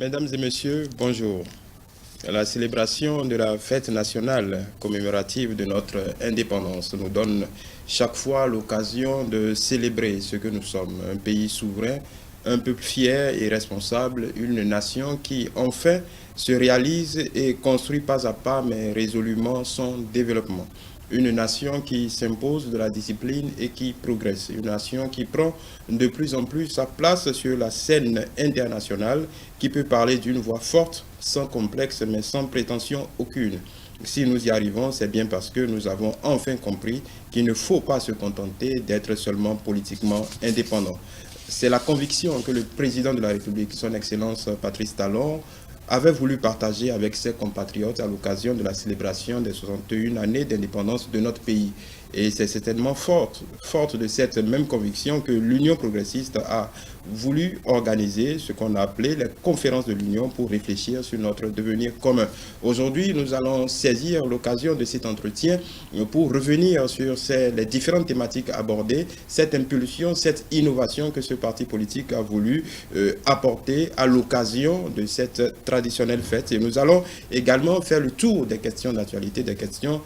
Mesdames et messieurs, bonjour. La célébration de la fête nationale commémorative de notre indépendance nous donne chaque fois l'occasion de célébrer ce que nous sommes, un pays souverain, un peuple fier et responsable, une nation qui enfin se réalise et construit pas à pas mais résolument son développement. Une nation qui s'impose de la discipline et qui progresse. Une nation qui prend de plus en plus sa place sur la scène internationale, qui peut parler d'une voix forte, sans complexe, mais sans prétention aucune. Si nous y arrivons, c'est bien parce que nous avons enfin compris qu'il ne faut pas se contenter d'être seulement politiquement indépendant. C'est la conviction que le président de la République, son Excellence Patrice Talon, avait voulu partager avec ses compatriotes à l'occasion de la célébration des 61 années d'indépendance de notre pays. Et c'est certainement forte de cette même conviction que l'Union progressiste a voulu organiser ce qu'on a appelé les conférences de l'Union pour réfléchir sur notre devenir commun. Aujourd'hui, nous allons saisir l'occasion de cet entretien pour revenir sur les différentes thématiques abordées, cette impulsion, cette innovation que ce parti politique a voulu apporter à l'occasion de cette traditionnelle fête. Et nous allons également faire le tour des questions d'actualité, des questions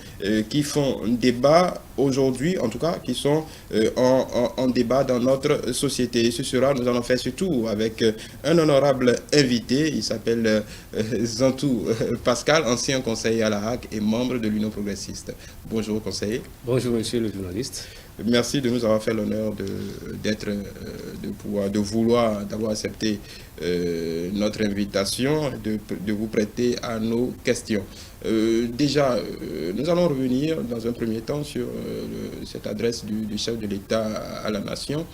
qui font débat aujourd'hui, en tout cas, qui sont en débat dans notre société. Et ce sera, nous allons faire ce tour avec un honorable invité. Il s'appelle Zantou Pascal, ancien conseiller à la HAC et membre de l'Union progressiste. Bonjour, conseiller. Bonjour, monsieur le journaliste. Merci de nous avoir fait l'honneur d'avoir accepté notre invitation, de vous prêter à nos questions. Nous allons revenir dans un premier temps sur cette adresse du chef de l'État à la nation.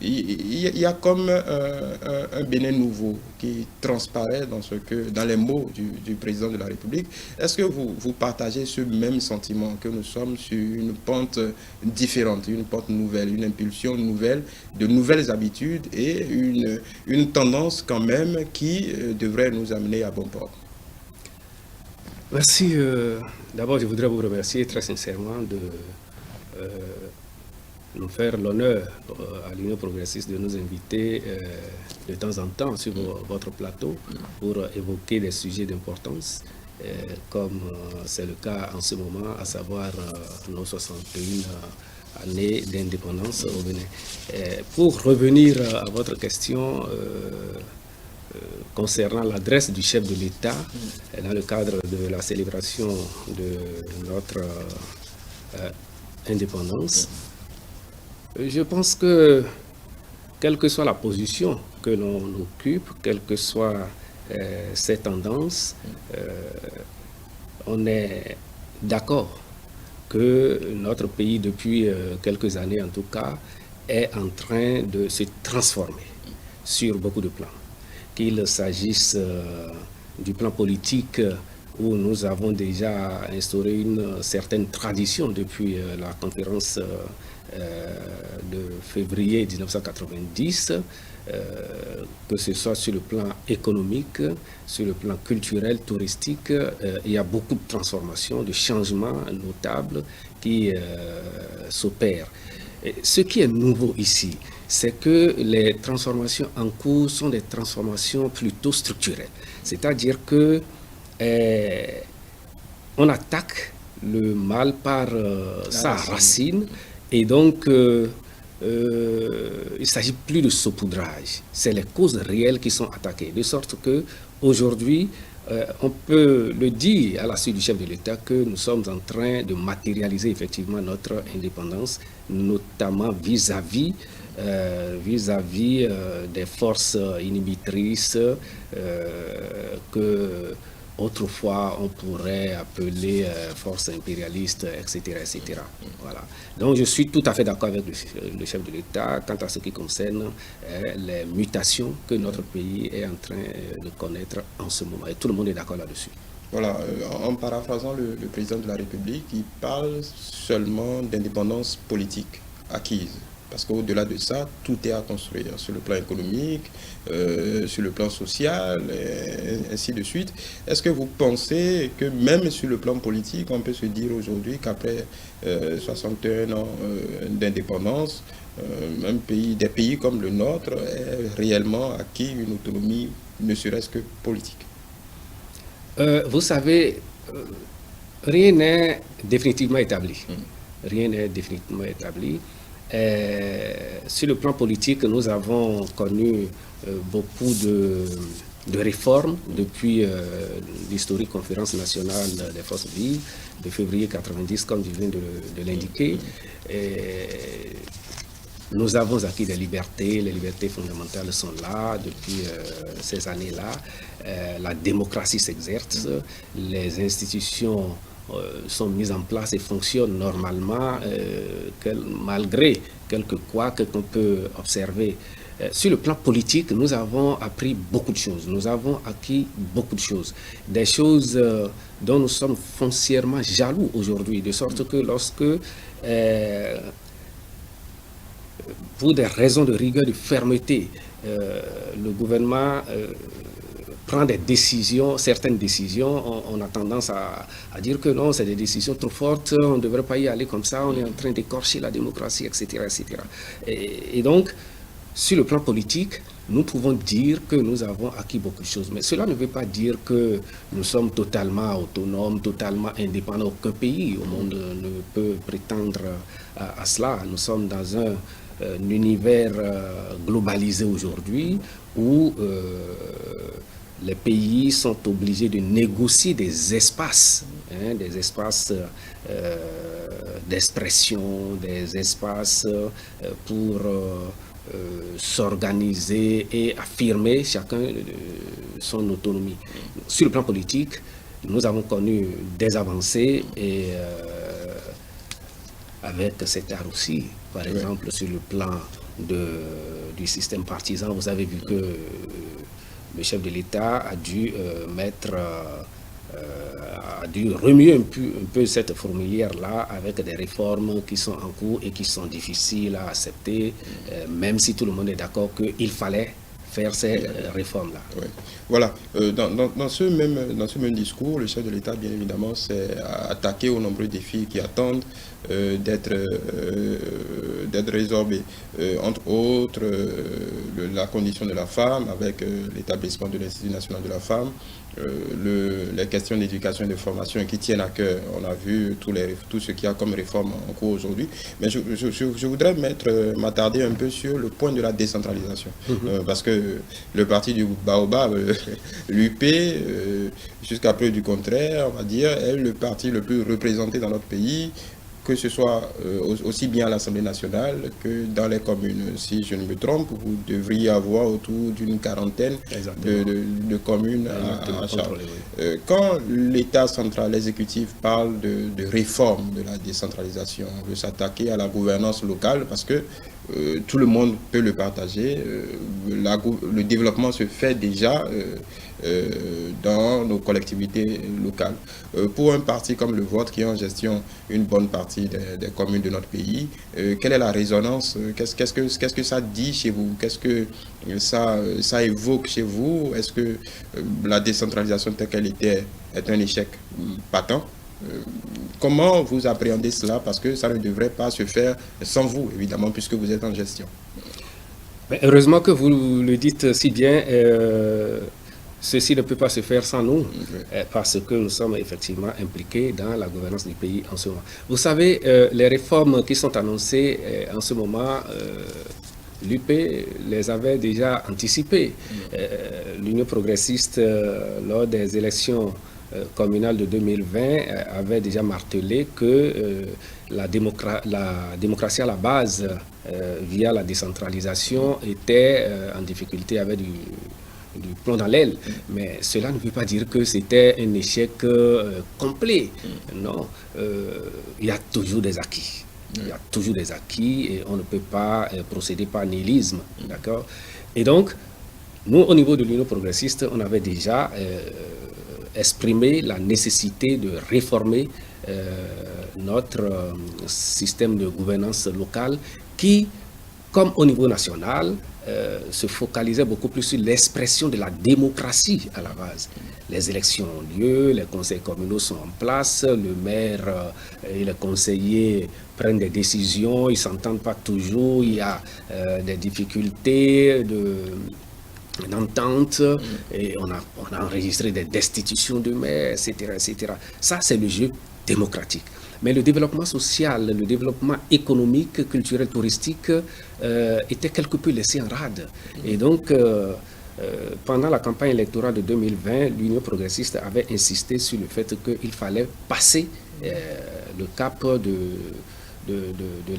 Il y a comme un Bénin nouveau qui transparaît dans les mots du président de la République. Est-ce que vous partagez ce même sentiment que nous sommes sur une pente différente, une pente nouvelle, une impulsion nouvelle, de nouvelles habitudes et une tendance quand même qui devrait nous amener à bon port? Merci. D'abord, je voudrais vous remercier très sincèrement de nous faire l'honneur à l'Union progressiste de nous inviter de temps en temps sur votre plateau pour évoquer des sujets d'importance, comme c'est le cas en ce moment, à savoir nos 61 années d'indépendance au Bénin. Pour revenir à votre question concernant l'adresse du chef de l'État dans le cadre de la célébration de notre indépendance, je pense que, quelle que soit la position que l'on occupe, quelles que soient ces tendances, on est d'accord que notre pays, depuis quelques années en tout cas, est en train de se transformer sur beaucoup de plans. Qu'il s'agisse du plan politique, où nous avons déjà instauré une certaine tradition depuis la conférence de février 1990, que ce soit sur le plan économique, sur le plan culturel, touristique, il y a beaucoup de transformations, de changements notables qui s'opèrent. Ce qui est nouveau ici, c'est que les transformations en cours sont des transformations plutôt structurelles. C'est-à-dire que on attaque le mal par sa racine, et donc il ne s'agit plus de saupoudrage. C'est les causes réelles qui sont attaquées. De sorte que aujourd'hui, on peut le dire à la suite du chef de l'État que nous sommes en train de matérialiser effectivement notre indépendance, notamment vis-à-vis des forces inhibitrices que autrefois on pourrait appeler forces impérialistes, etc., etc. Voilà. Donc je suis tout à fait d'accord avec le chef de l'État quant à ce qui concerne les mutations que notre pays est en train de connaître en ce moment. Et tout le monde est d'accord là-dessus. Voilà, en paraphrasant le président de la République, il parle seulement d'indépendance politique acquise. Parce qu'au-delà de ça, tout est à construire sur le plan économique, sur le plan social, et ainsi de suite. Est-ce que vous pensez que même sur le plan politique, on peut se dire aujourd'hui qu'après 61 ans d'indépendance, des pays comme le nôtre aient réellement acquis une autonomie ne serait-ce que politique? Vous savez, rien n'est définitivement établi. Rien n'est définitivement établi. Sur le plan politique, nous avons connu beaucoup de réformes depuis l'historique conférence nationale des forces vives de février 90, comme je viens de l'indiquer. Nous avons acquis des libertés, les libertés fondamentales sont là depuis ces années-là. La démocratie s'exerce, les institutions sont mises en place et fonctionnent normalement, malgré quelques couacs qu'on peut observer. Sur le plan politique, nous avons appris beaucoup de choses, nous avons acquis beaucoup de choses, des choses dont nous sommes foncièrement jaloux aujourd'hui, de sorte que lorsque, pour des raisons de rigueur, de fermeté, le gouvernement prend des décisions, certaines décisions, on a tendance à dire que non, c'est des décisions trop fortes, on ne devrait pas y aller comme ça, on est en train d'écorcher la démocratie, etc. etc. Et donc, sur le plan politique, nous pouvons dire que nous avons acquis beaucoup de choses. Mais cela ne veut pas dire que nous sommes totalement autonomes, totalement indépendants. Aucun pays au monde ne peut prétendre à cela. Nous sommes dans un univers globalisé aujourd'hui où les pays sont obligés de négocier des espaces d'expression, des espaces pour s'organiser et affirmer chacun son autonomie. Sur le plan politique, nous avons connu des avancées et avec cet art aussi, par exemple sur le plan du système partisan, vous avez vu que le chef de l'État a dû a dû remuer un peu cette fourmilière-là avec des réformes qui sont en cours et qui sont difficiles à accepter, même si tout le monde est d'accord qu'il fallait faire ces réformes-là. Oui. Voilà. Dans ce même discours, le chef de l'État, bien évidemment, s'est attaqué aux nombreux défis qui attendent d'être résorbés. Entre autres, la condition de la femme, avec l'établissement de l'Institut national de la femme, les questions d'éducation et de formation qui tiennent à cœur. On a vu tout ce qu'il y a comme réforme en cours aujourd'hui. Mais je voudrais m'attarder un peu sur le point de la décentralisation. Parce que le parti du Baobab, l'UP, jusqu'à preuve du contraire, on va dire, est le parti le plus représenté dans notre pays, que ce soit aussi bien à l'Assemblée nationale que dans les communes. Si je ne me trompe, vous devriez avoir autour d'une quarantaine de communes à charge. Quand l'État central, l'exécutif parle de réforme de la décentralisation, de s'attaquer à la gouvernance locale, parce que tout le monde peut le partager, le développement se fait déjà dans nos collectivités locales. Pour un parti comme le vôtre qui est en gestion une bonne partie des communes de notre pays, quelle est la résonance? Qu'est-ce que ça dit chez vous? Qu'est-ce que ça évoque chez vous? Est-ce que la décentralisation telle qu'elle était est un échec patent? Comment vous appréhendez cela? Parce que ça ne devrait pas se faire sans vous, évidemment, puisque vous êtes en gestion. Mais heureusement que vous le dites si bien. Ceci ne peut pas se faire sans nous, parce que nous sommes effectivement impliqués dans la gouvernance du pays en ce moment. Vous savez, les réformes qui sont annoncées en ce moment, l'UP les avait déjà anticipées. L'Union progressiste, lors des élections communales de 2020, avait déjà martelé que la démocratie à la base, via la décentralisation, était en difficulté, avait du plomb dans l'aile, mais cela ne veut pas dire que c'était un échec complet. Non, il y a toujours des acquis. Il y a toujours des acquis et on ne peut pas procéder par nihilisme. D'accord? Et donc, nous, au niveau de l'Union progressiste, on avait déjà exprimé la nécessité de réformer notre système de gouvernance locale qui, comme au niveau national, se focalisait beaucoup plus sur l'expression de la démocratie à la base. Les élections ont lieu, les conseils communaux sont en place, le maire et les conseillers prennent des décisions, ils ne s'entendent pas toujours, il y a des difficultés entente, et on a enregistré des destitutions de maires, etc., etc. Ça, c'est le jeu démocratique. Mais le développement social, le développement économique, culturel, touristique était quelque peu laissé en rade. Et donc, pendant la campagne électorale de 2020, l'Union progressiste avait insisté sur le fait qu'il fallait passer le cap de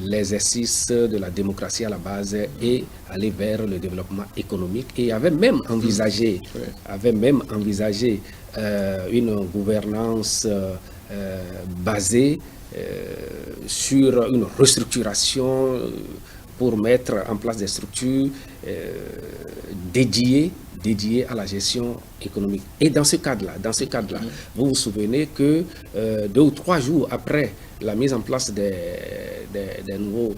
l'exercice de la démocratie à la base et aller vers le développement économique, et avait même envisagé une gouvernance basée sur une restructuration pour mettre en place des structures dédiées à la gestion économique. Et dans ce cadre-là, vous vous souvenez que 2 ou 3 jours après la mise en place des nouveaux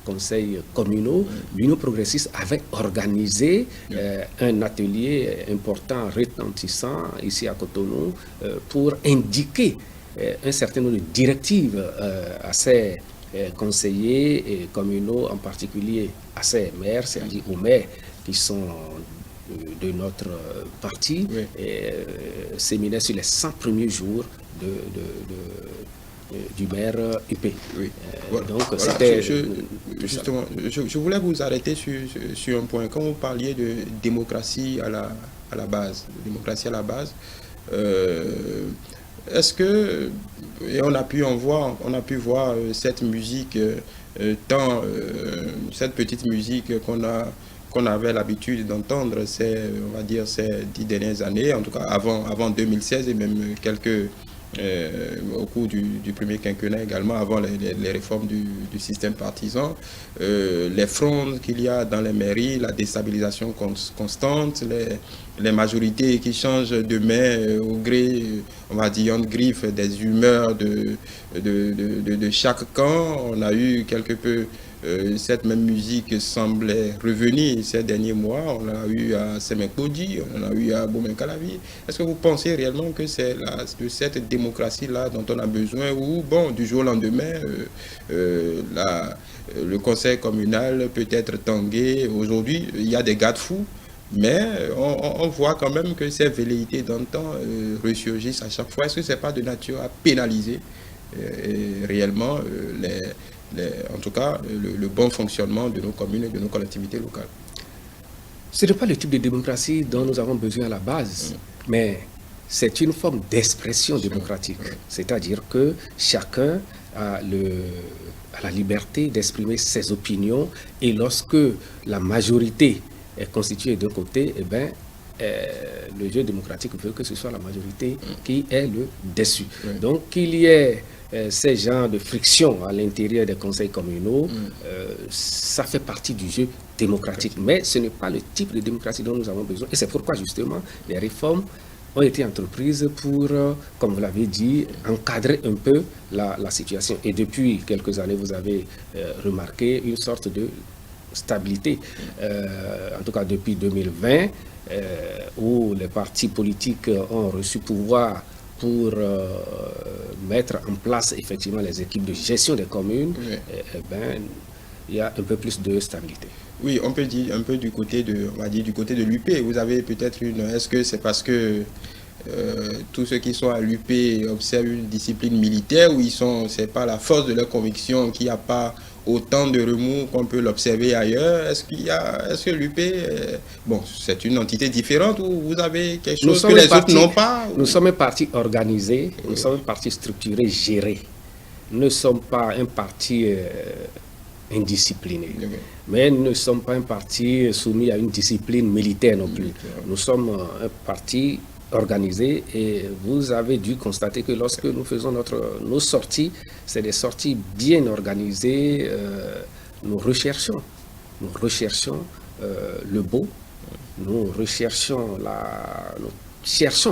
conseils communaux, l'Union progressiste avait organisé un atelier important, retentissant, ici à Cotonou, pour indiquer un certain nombre de directives à ces conseillers communaux, en particulier à ces maires, c'est-à-dire aux maires qui sont de notre parti, séminaire sur les 100 premiers jours du maire UP. Oui. Donc, voilà. c'était... Justement, je voulais vous arrêter sur un point. Quand vous parliez de démocratie à la base, est-ce que, et on a pu voir cette musique, cette petite musique qu'on avait l'habitude d'entendre on va dire, ces 10 dernières années, en tout cas avant 2016 et même au cours du premier quinquennat également, avant les réformes du système partisan, les frondes qu'il y a dans les mairies, la déstabilisation constante, les majorités qui changent de main au gré, on va dire, en griffe des humeurs de chaque camp. On a eu quelque peu cette même musique semblait revenir ces derniers mois. On l'a eu à Semek-Bodi, on l'a eu à Bomen-Calavi. Est-ce que vous pensez réellement que c'est de cette démocratie-là dont on a besoin, ou, bon, du jour au lendemain, le conseil communal peut être tangué? Aujourd'hui, il y a des garde-fous, mais on voit quand même que ces velléités d'antan ressurgissent à chaque fois. Est-ce que ce n'est pas de nature à pénaliser réellement en tout cas, le bon fonctionnement de nos communes et de nos collectivités locales? Ce n'est pas le type de démocratie dont nous avons besoin à la base, mais c'est une forme d'expression démocratique. C'est-à-dire que chacun a la liberté d'exprimer ses opinions, et lorsque la majorité est constituée d'un côté, eh bien, le jeu démocratique veut que ce soit la majorité qui est le dessus. Donc, qu'il y ait ces genres de friction à l'intérieur des conseils communaux, ça fait partie du jeu démocratique. Mais ce n'est pas le type de démocratie dont nous avons besoin. Et c'est pourquoi, justement, les réformes ont été entreprises pour, comme vous l'avez dit, encadrer un peu la situation. Et depuis quelques années, vous avez remarqué une sorte de stabilité. En tout cas, depuis 2020, où les partis politiques ont reçu pouvoir pour mettre en place effectivement les équipes de gestion des communes, il y a un peu plus de stabilité. Oui, on peut dire un peu du côté de l'UP. Vous avez peut-être est-ce que c'est parce que tous ceux qui sont à l'UP observent une discipline militaire, ou c'est pas la force de leur conviction qu'il n'y a pas autant de remous qu'on peut l'observer ailleurs? Est-ce que l'UP, bon, c'est une entité différente, ou vous avez quelque chose que les autres n'ont pas? Nous sommes un parti organisé, nous sommes un parti structuré, géré. Nous ne sommes pas un parti indiscipliné, mais nous ne sommes pas un parti soumis à une discipline militaire non plus. Nous sommes un parti organisé, et vous avez dû constater que lorsque nous faisons nos sorties, c'est des sorties bien organisées. Nous recherchons le beau, nous cherchons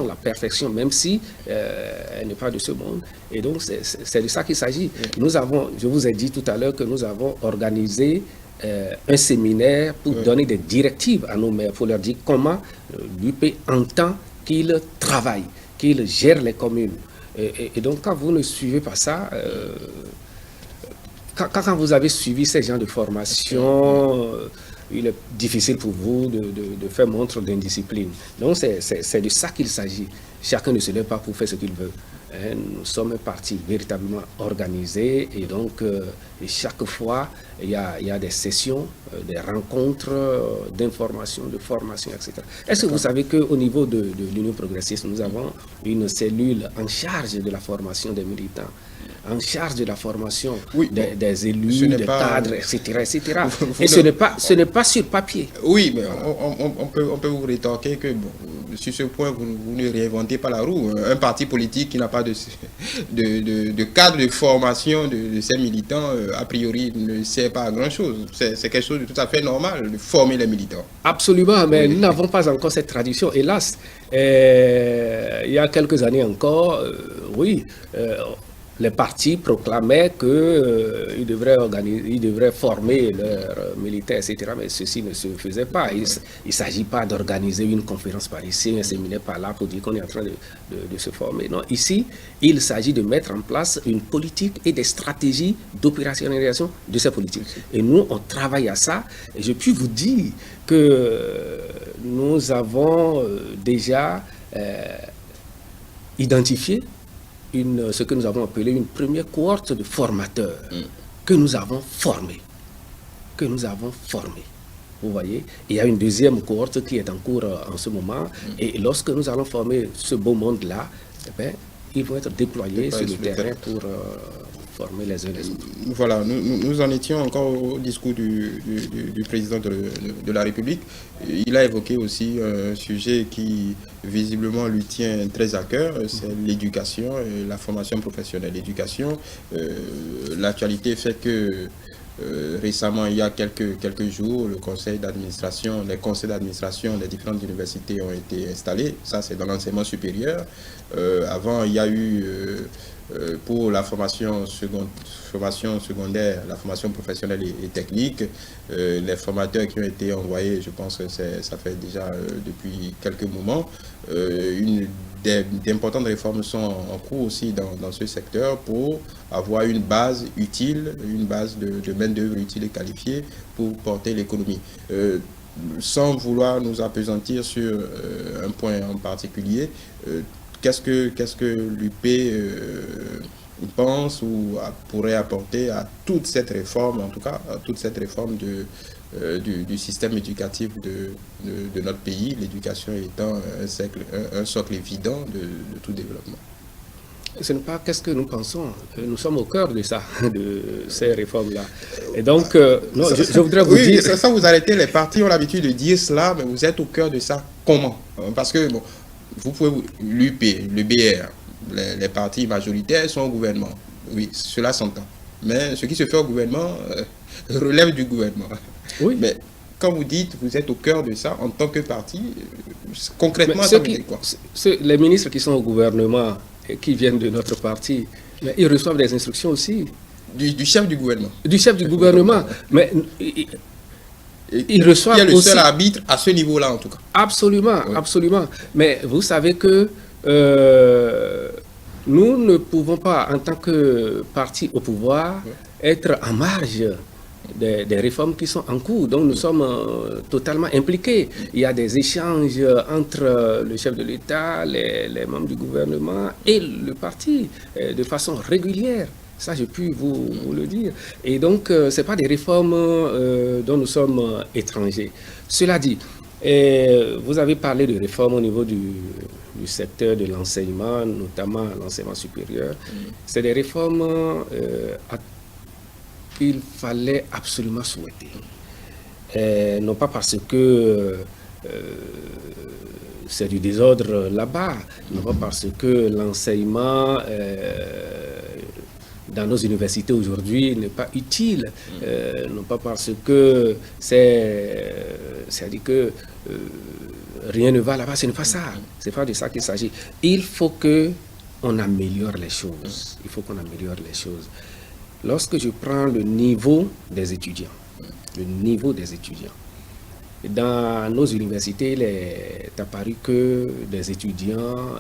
la perfection, même si elle n'est pas de ce monde. Et donc c'est de ça qu'il s'agit. Je vous ai dit tout à l'heure que nous avons organisé un séminaire pour donner des directives à nos maires, pour leur dire comment l'UP entend qu'ils travaillent, qu'ils gèrent les communes. Et donc, quand vous ne suivez pas ça, quand vous avez suivi ces genres de formation, il est difficile pour vous de faire montre d'indiscipline. Donc c'est de ça qu'il s'agit. Chacun ne se lève pas pour faire ce qu'il veut. Nous sommes un parti véritablement organisé et donc et chaque fois il y a des sessions, des rencontres d'information, de formation, etc. Est-ce que vous savez qu'au niveau de l'Union progressiste, nous avons une cellule en charge de la formation des militants, en charge de la formation des élus, des cadres, etc. etc. Et ce n'est pas sur papier. Oui, mais on peut vous rétorquer que bon, sur ce point, vous ne réinventez pas la roue. Un parti politique qui n'a pas de cadre de formation de ses militants, a priori, ne sert pas à grand-chose. C'est quelque chose de tout à fait normal de former les militants. Absolument, mais nous n'avons pas encore cette tradition. Hélas, il y a quelques années encore, les partis proclamaient qu'ils devraient former leurs militaires, etc. Mais ceci ne se faisait pas. Il ne s'agit pas d'organiser une conférence par ici, un séminaire par là pour dire qu'on est en train de se former. Non, ici, il s'agit de mettre en place une politique et des stratégies d'opérationnalisation de ces politiques. Et nous, on travaille à ça. Et je puis vous dire que nous avons déjà identifié ce que nous avons appelé une première cohorte de formateurs que nous avons formés. Vous voyez, il y a une deuxième cohorte qui est en cours en ce moment. Et lorsque nous allons former ce beau monde-là, ils vont être déployés sur le terrain pour former les uns les autres. Voilà, nous en étions encore au discours du président de la République. Il a évoqué aussi un sujet qui visiblement lui tient très à cœur, c'est l'éducation et la formation professionnelle. L'éducation, l'actualité fait que récemment, il y a quelques jours, les conseils d'administration des différentes universités ont été installés. Ça, c'est dans l'enseignement supérieur. Avant, il y a eu pour la formation secondaire, la formation professionnelle et technique, les formateurs qui ont été envoyés, je pense que ça fait déjà depuis quelques moments. D'importantes réformes sont en cours aussi dans ce secteur pour avoir une base utile, une base de main-d'œuvre utile et qualifiée pour porter l'économie. Sans vouloir nous appesantir sur un point en particulier, qu'est-ce que l'UP pense ou pourrait apporter à toute cette réforme, en tout cas à toute cette réforme du système éducatif de notre pays, l'éducation étant un socle évident de tout développement? Ce n'est pas qu'est-ce que nous pensons. Nous sommes au cœur de ça, de ces réformes-là. Et donc, je voudrais vous dire... Ça, vous arrêtez, les partis ont l'habitude de dire cela, mais vous êtes au cœur de ça. Comment? Parce que, bon, vous pouvez... L'UP, le BR, les partis majoritaires sont au gouvernement. Oui, cela s'entend. Mais ce qui se fait au gouvernement relève du gouvernement. Oui. Mais quand vous dites vous êtes au cœur de ça, en tant que parti, concrètement, ça veut dire quoi? Les ministres qui sont au gouvernement et qui viennent de notre parti, mais ils reçoivent des instructions aussi. Du chef du gouvernement. Du chef du gouvernement. Mais ils reçoivent aussi... Il y a le seul arbitre à ce niveau-là, en tout cas. Absolument, oui. Absolument. Mais vous savez que nous ne pouvons pas, en tant que parti au pouvoir, être en marge des réformes qui sont en cours. Donc nous sommes totalement impliqués. Il y a des échanges entre le chef de l'État, les membres du gouvernement et le parti de façon régulière. Ça, je puis vous le dire. Et donc, ce n'est pas des réformes dont nous sommes étrangers. Cela dit, vous avez parlé de réformes au niveau du secteur de l'enseignement, notamment l'enseignement supérieur. C'est des réformes qu'il fallait absolument souhaiter. Non pas parce que c'est du désordre là-bas, non pas parce que l'enseignement dans nos universités aujourd'hui n'est pas utile, non pas parce que c'est-à-dire que rien ne va là-bas, ce n'est pas ça. C'est pas de ça qu'il s'agit. Il faut qu'on améliore les choses. Il faut qu'on améliore les choses. Lorsque je prends le niveau des étudiants, dans nos universités, il est apparu que des étudiants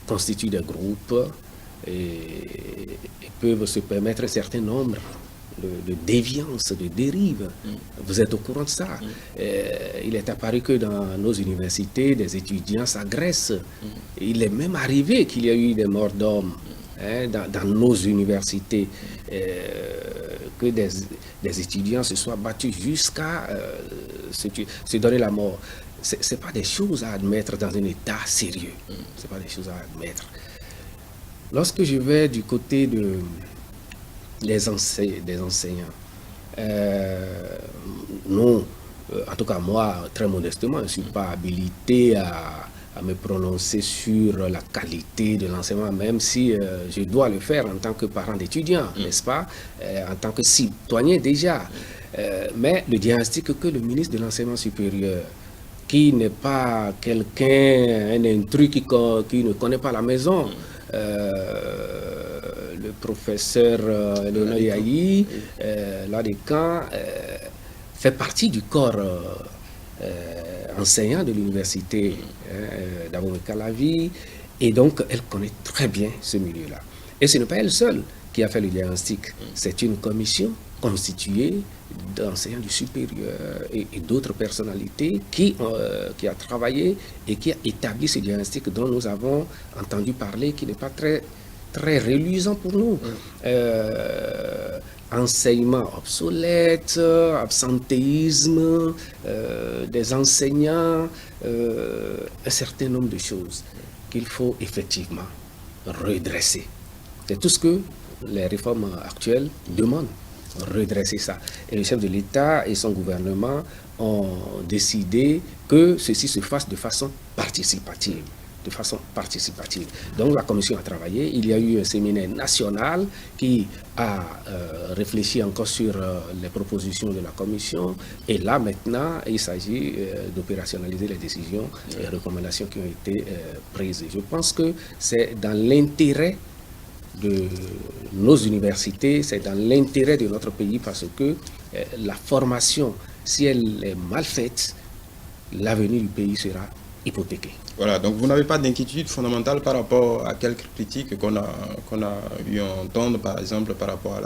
constituent des groupes et peuvent se permettre un certain nombre de déviance, de dérive. Vous êtes au courant de ça. Il est apparu que dans nos universités, des étudiants s'agressent. Il est même arrivé qu'il y a eu des morts d'hommes dans nos universités, que des étudiants se soient battus jusqu'à se donner la mort. Ce n'est pas des choses à admettre dans un État sérieux. Ce n'est pas des choses à admettre. Lorsque je vais du côté des enseignants, non, en tout cas moi, très modestement, je ne suis pas habilité à me prononcer sur la qualité de l'enseignement, même si je dois le faire en tant que parent d'étudiant, n'est-ce pas, en tant que citoyen déjà. Mais le diagnostic que le ministre de l'Enseignement supérieur, qui n'est pas quelqu'un, un intrus qui ne connaît pas la maison, le professeur Léonard Yahi, l'ADECAN, fait partie du corps enseignant de l'université d'Abomey-Calavi, et donc elle connaît très bien ce milieu-là. Et ce n'est pas elle seule qui a fait le diagnostic, c'est une commission constituée d'enseignants du supérieur et d'autres personnalités qui a travaillé et qui a établi ce diagnostic dont nous avons entendu parler, qui n'est pas très reluisant pour nous. Enseignement obsolète, absentéisme des enseignants, un certain nombre de choses qu'il faut effectivement redresser. C'est tout ce que les réformes actuelles demandent, redresser ça. Et le chef de l'État et son gouvernement ont décidé que ceci se fasse de façon participative. Donc la commission a travaillé, il y a eu un séminaire national qui a réfléchi encore sur les propositions de la commission, et là maintenant il s'agit d'opérationnaliser les décisions et recommandations qui ont été prises. Je pense que c'est dans l'intérêt de nos universités, c'est dans l'intérêt de notre pays, parce que la formation, si elle est mal faite, l'avenir du pays sera hypothéqué. Voilà, donc vous n'avez pas d'inquiétude fondamentale par rapport à quelques critiques qu'on a eu à entendre, par exemple par rapport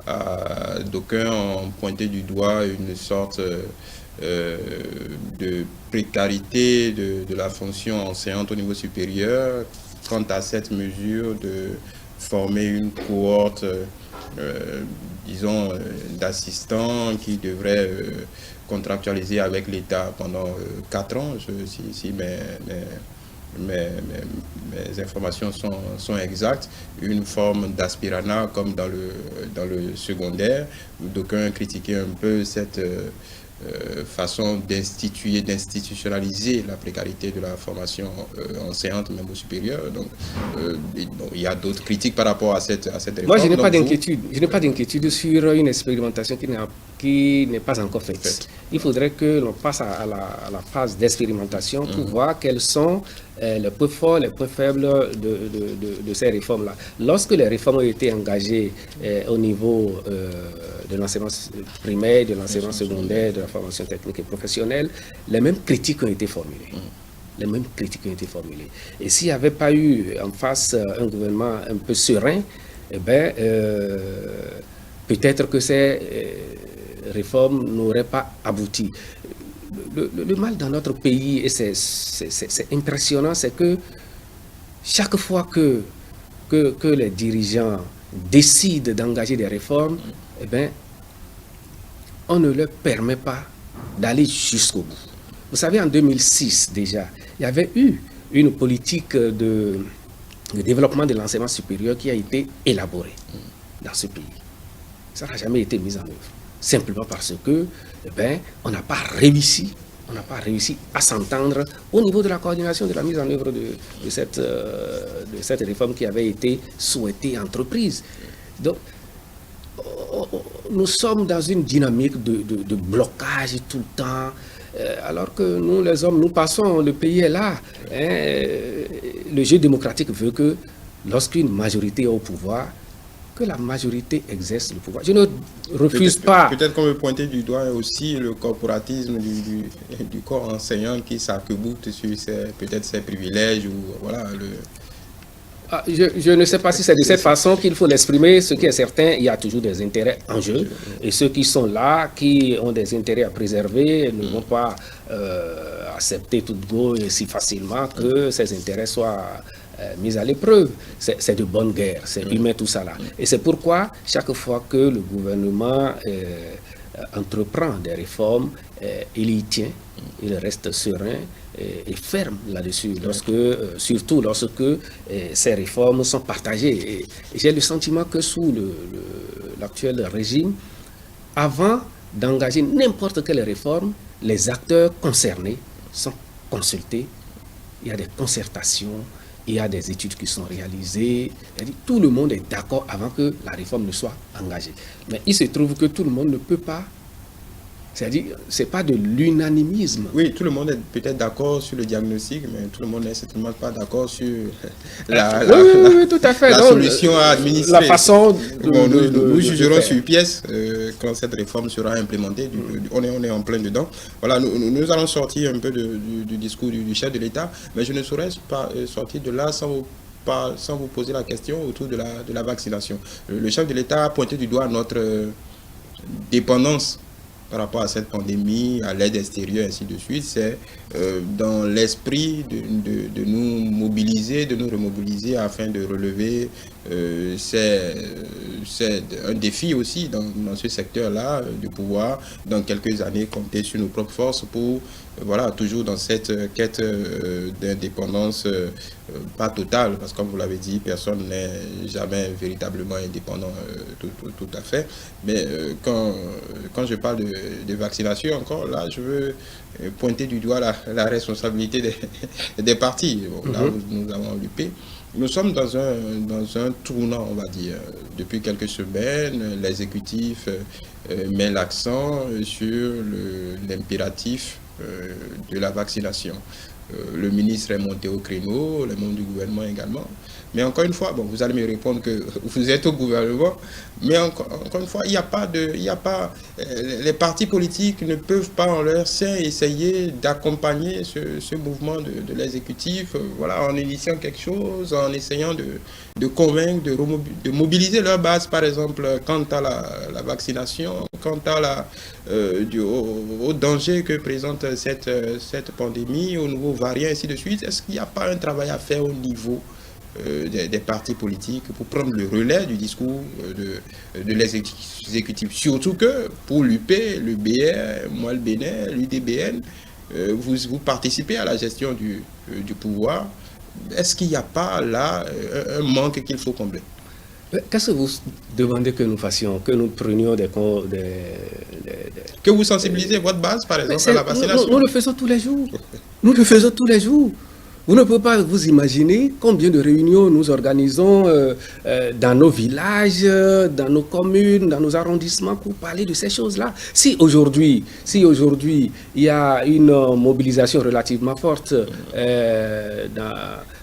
à d'aucuns ont pointé du doigt une sorte de précarité de la fonction enseignante au niveau supérieur quant à cette mesure de former une cohorte, disons, d'assistants qui devraient contractualiser avec l'État pendant 4 ans, si mes informations sont exactes, une forme d'aspiranat comme dans le secondaire. D'aucuns critiquaient un peu cette façon d'institutionnaliser la précarité de la formation enseignante même au supérieur. Donc il y a d'autres critiques par rapport à cette réforme. Moi, je n'ai pas d'inquiétude. Je n'ai pas d'inquiétude sur une expérimentation qui n'est pas encore faite. Il faudrait que l'on passe à la phase d'expérimentation pour voir quels sont les points forts, les points faibles de ces réformes-là. Lorsque les réformes ont été engagées au niveau de l'enseignement primaire, de l'enseignement secondaire, de la formation technique et professionnelle, les mêmes critiques ont été formulées. Et s'il n'y avait pas eu en face un gouvernement un peu serein, peut-être que ces réformes n'auraient pas abouti. Le mal dans notre pays, et c'est impressionnant, c'est que chaque fois que les dirigeants décident d'engager des réformes, on ne leur permet pas d'aller jusqu'au bout. Vous savez, en 2006 déjà, il y avait eu une politique de développement de l'enseignement supérieur qui a été élaborée dans ce pays. Ça n'a jamais été mis en œuvre, simplement parce que on n'a pas réussi à s'entendre au niveau de la coordination de la mise en œuvre de cette réforme qui avait été souhaitée, entreprise. Donc, nous sommes dans une dynamique de blocage tout le temps, alors que nous, les hommes, nous passons, le pays est là. Le jeu démocratique veut que lorsqu'une majorité est au pouvoir, que la majorité exerce le pouvoir. Je ne refuse pas. Peut-être qu'on veut pointer du doigt aussi le corporatisme du corps enseignant qui s'arc-boute sur peut-être ses privilèges ou voilà Je ne sais pas si c'est de cette façon qu'il faut l'exprimer. Ce qui est certain, il y a toujours des intérêts en jeu. Et ceux qui sont là, qui ont des intérêts à préserver, ne vont pas accepter tout go si facilement que ces intérêts soient mis à l'épreuve. C'est de bonne guerre, c'est humain tout ça là. Et c'est pourquoi, chaque fois que le gouvernement entreprend des réformes, il y tient, il reste serein et ferme là-dessus, surtout lorsque ces réformes sont partagées. Et j'ai le sentiment que sous l'actuel régime, avant d'engager n'importe quelle réforme, les acteurs concernés sont consultés, il y a des concertations, il y a des études qui sont réalisées, tout le monde est d'accord avant que la réforme ne soit engagée. Mais il se trouve que tout le monde ne peut pas. C'est-à-dire, ce n'est pas de l'unanimisme. Oui, tout le monde est peut-être d'accord sur le diagnostic, mais tout le monde n'est certainement pas d'accord sur la tout à fait. Solution à administrer. La façon nous jugerons sur pièce quand cette réforme sera implémentée. On est en plein dedans. Voilà, nous allons sortir un peu du discours du chef de l'État, mais je ne saurais pas sortir de là sans vous poser la question autour de la vaccination. Le chef de l'État a pointé du doigt notre dépendance par rapport à cette pandémie, à l'aide extérieure, ainsi de suite. C'est dans l'esprit de nous mobiliser, de nous remobiliser afin de relever. C'est un défi aussi dans ce secteur-là, de pouvoir, dans quelques années, compter sur nos propres forces pour, voilà, toujours dans cette quête d'indépendance, pas totale, parce que comme vous l'avez dit, personne n'est jamais véritablement indépendant tout à fait. Mais quand je parle de vaccination, encore là, je veux pointer du doigt la responsabilité des partis. Bon, là, nous avons l'UP. Nous sommes dans un tournant, on va dire. Depuis quelques semaines, l'exécutif met l'accent sur l'impératif de la vaccination. Le ministre est monté au créneau, les membres du gouvernement également. Mais encore une fois, bon, vous allez me répondre que vous êtes au gouvernement, mais encore une fois, les partis politiques ne peuvent pas en leur sein essayer d'accompagner ce mouvement de l'exécutif, voilà, en initiant quelque chose, en essayant de convaincre, de mobiliser leur base, par exemple, quant à la vaccination, quant à au danger que présente cette pandémie, aux nouveaux variants, ainsi de suite. Est-ce qu'il n'y a pas un travail à faire au niveau des partis politiques pour prendre le relais du discours de l'exécutif? Surtout que pour l'UP, le BR, moi le Bénin, l'UDBN, vous participez à la gestion du pouvoir. Est-ce qu'il n'y a pas là un manque qu'il faut combler? Qu'est-ce que vous demandez que nous fassions? Que nous prenions que vous sensibilisez votre base, par exemple, à la vaccination? Nous le faisons tous les jours. Nous le faisons tous les jours. Vous ne pouvez pas vous imaginer combien de réunions nous organisons dans nos villages, dans nos communes, dans nos arrondissements pour parler de ces choses-là. Si aujourd'hui il y a une mobilisation relativement forte dans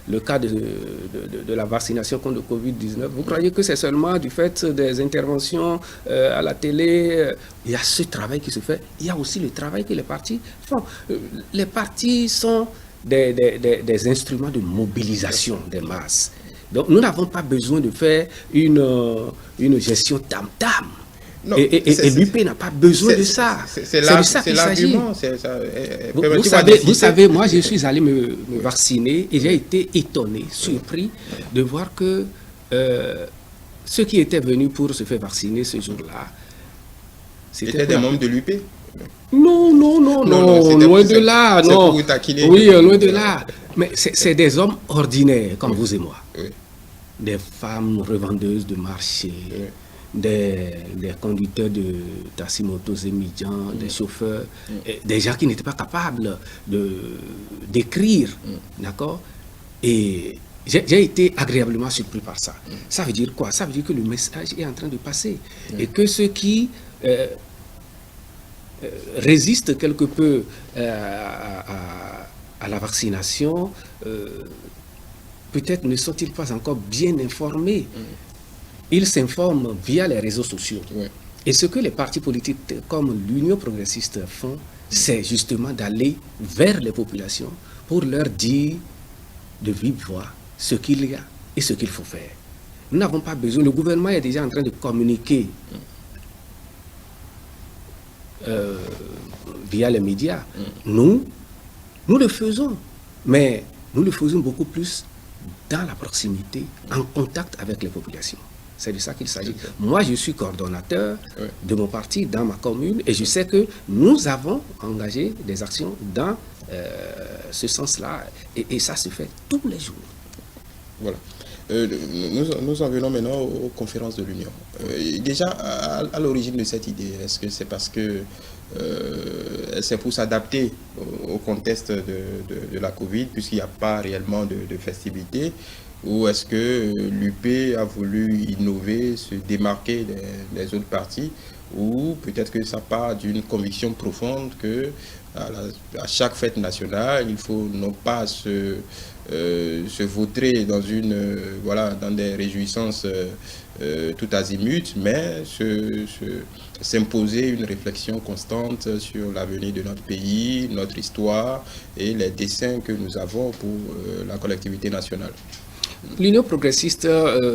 le cas de la vaccination contre le Covid-19, vous croyez que c'est seulement du fait des interventions à la télé? Il y a ce travail qui se fait. Il y a aussi le travail que les partis font. Les partis sont des instruments de mobilisation des masses. Donc nous n'avons pas besoin de faire une gestion tam-tam. Et l'UP n'a pas besoin de ça. C'est de ça qu'il s'agit. Vous savez, moi je suis allé me vacciner et j'ai été étonné, surpris de voir que ceux qui étaient venus pour se faire vacciner ce jour-là, c'était des membres de l'UP. Non, loin de là, non. Oui, loin de là. Mais c'est des hommes ordinaires, comme vous et moi. Oui. Des femmes revendeuses de marché, des conducteurs de taxi-motos et Midjan, des chauffeurs, des gens qui n'étaient pas capables d'écrire, d'accord? Et j'ai été agréablement surpris par ça. Ça veut dire quoi? Ça veut dire que le message est en train de passer. Et que ceux qui résistent quelque peu à la vaccination, peut-être ne sont-ils pas encore bien informés. Ils s'informent via les réseaux sociaux. Et ce que les partis politiques comme l'Union progressiste font, c'est justement d'aller vers les populations pour leur dire de vive voix ce qu'il y a et ce qu'il faut faire. Nous n'avons pas besoin, le gouvernement est déjà en train de communiquer via les médias. Nous le faisons, mais nous le faisons beaucoup plus dans la proximité, en contact avec les populations. C'est de ça qu'il s'agit. Moi, je suis coordonnateur de mon parti dans ma commune et je sais que nous avons engagé des actions dans ce sens-là et ça se fait tous les jours. Voilà. Nous en venons maintenant aux conférences de l'Union. Déjà, à l'origine de cette idée, est-ce que c'est parce que c'est pour s'adapter au contexte de la Covid, puisqu'il n'y a pas réellement de festivités, ou est-ce que l'UP a voulu innover, se démarquer des autres partis, ou peut-être que ça part d'une conviction profonde que à chaque fête nationale, il faut non pas se vautrer dans dans des réjouissances tout azimut, mais s'imposer une réflexion constante sur l'avenir de notre pays, notre histoire et les desseins que nous avons pour la collectivité nationale. L'Union progressiste,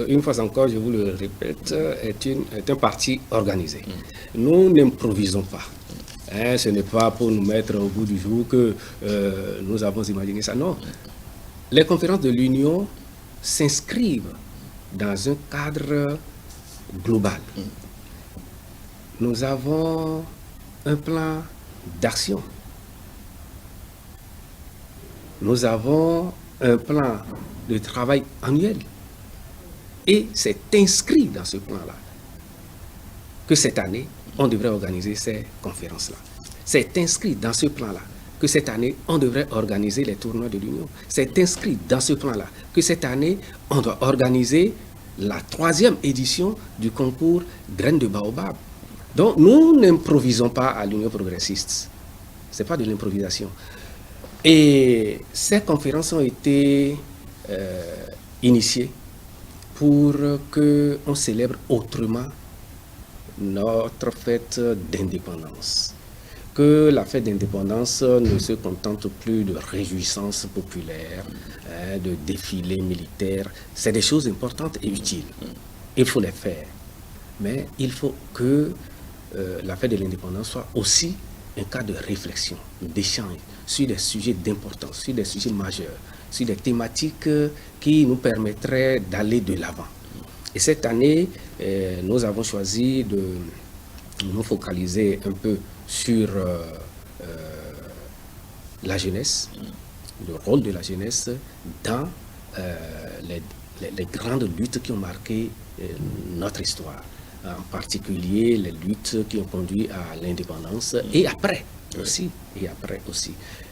une fois encore, je vous le répète, est un parti organisé. Nous n'improvisons pas. Ce n'est pas pour nous mettre au bout du jour que nous avons imaginé ça. Non. Les conférences de l'Union s'inscrivent dans un cadre global. Nous avons un plan d'action. Nous avons un plan de travail annuel. Et c'est inscrit dans ce plan-là que cette année, on devrait organiser ces conférences-là. C'est inscrit dans ce plan-là que cette année, on devrait organiser les tournois de l'Union. C'est inscrit dans ce plan-là que cette année, on doit organiser la 3e édition du concours Graines de Baobab. Donc, nous n'improvisons pas à l'Union progressiste. Ce n'est pas de l'improvisation. Et ces conférences ont été initiées pour qu'on célèbre autrement notre fête d'indépendance. Que la fête d'indépendance ne se contente plus de réjouissances populaires, de défilés militaires. C'est des choses importantes et utiles. Il faut les faire. Mais il faut que la fête de l'indépendance soit aussi un cas de réflexion, d'échange sur des sujets d'importance, sur des sujets majeurs, sur des thématiques qui nous permettraient d'aller de l'avant. Et cette année, nous avons choisi de nous focaliser un peu sur la jeunesse, le rôle de la jeunesse dans les grandes luttes qui ont marqué notre histoire, en particulier les luttes qui ont conduit à l'indépendance et après aussi.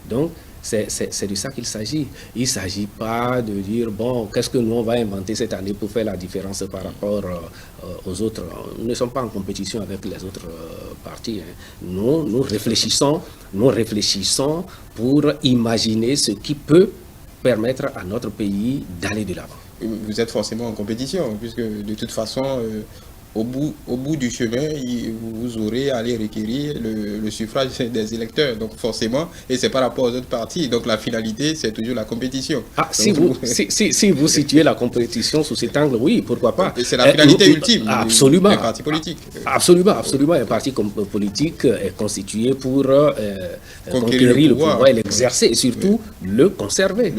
Donc, c'est de ça qu'il s'agit. Il ne s'agit pas de dire, bon, qu'est-ce que nous on va inventer cette année pour faire la différence par rapport aux autres. Nous ne sommes pas en compétition avec les autres partis. Nous réfléchissons pour imaginer ce qui peut permettre à notre pays d'aller de l'avant. Vous êtes forcément en compétition, puisque de toute façon, au bout du chemin, vous aurez à aller requérir le suffrage des électeurs. Donc forcément, et c'est par rapport aux autres partis. Donc la finalité, c'est toujours la compétition. Si vous situez la compétition sous cet angle, oui, pourquoi pas. C'est la finalité ultime absolument, des partis politiques. Absolument. Un parti politique est constitué pour conquérir le pouvoir et l'exercer, et surtout le conserver.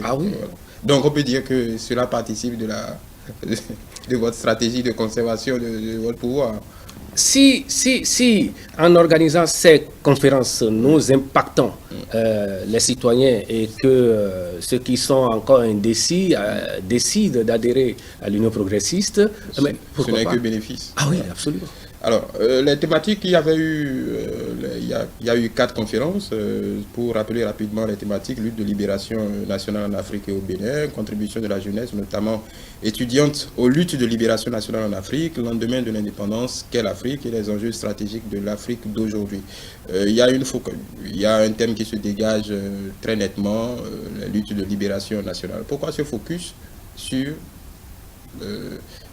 Ah oui. Voilà. Donc on peut dire que cela participe de votre stratégie de conservation de votre pouvoir. Si, en organisant ces conférences, nous impactons les citoyens et que ceux qui sont encore indécis décident d'adhérer à l'Union progressiste, mais ce n'est que bénéfice. Ah oui, absolument. Alors, les thématiques, il y a eu 4 conférences. Pour rappeler rapidement les thématiques: lutte de libération nationale en Afrique et au Bénin, contribution de la jeunesse, notamment étudiante aux luttes de libération nationale en Afrique, lendemain de l'indépendance, qu'est l'Afrique et les enjeux stratégiques de l'Afrique d'aujourd'hui. Il y a un thème qui se dégage très nettement, la lutte de libération nationale. Pourquoi ce focus sur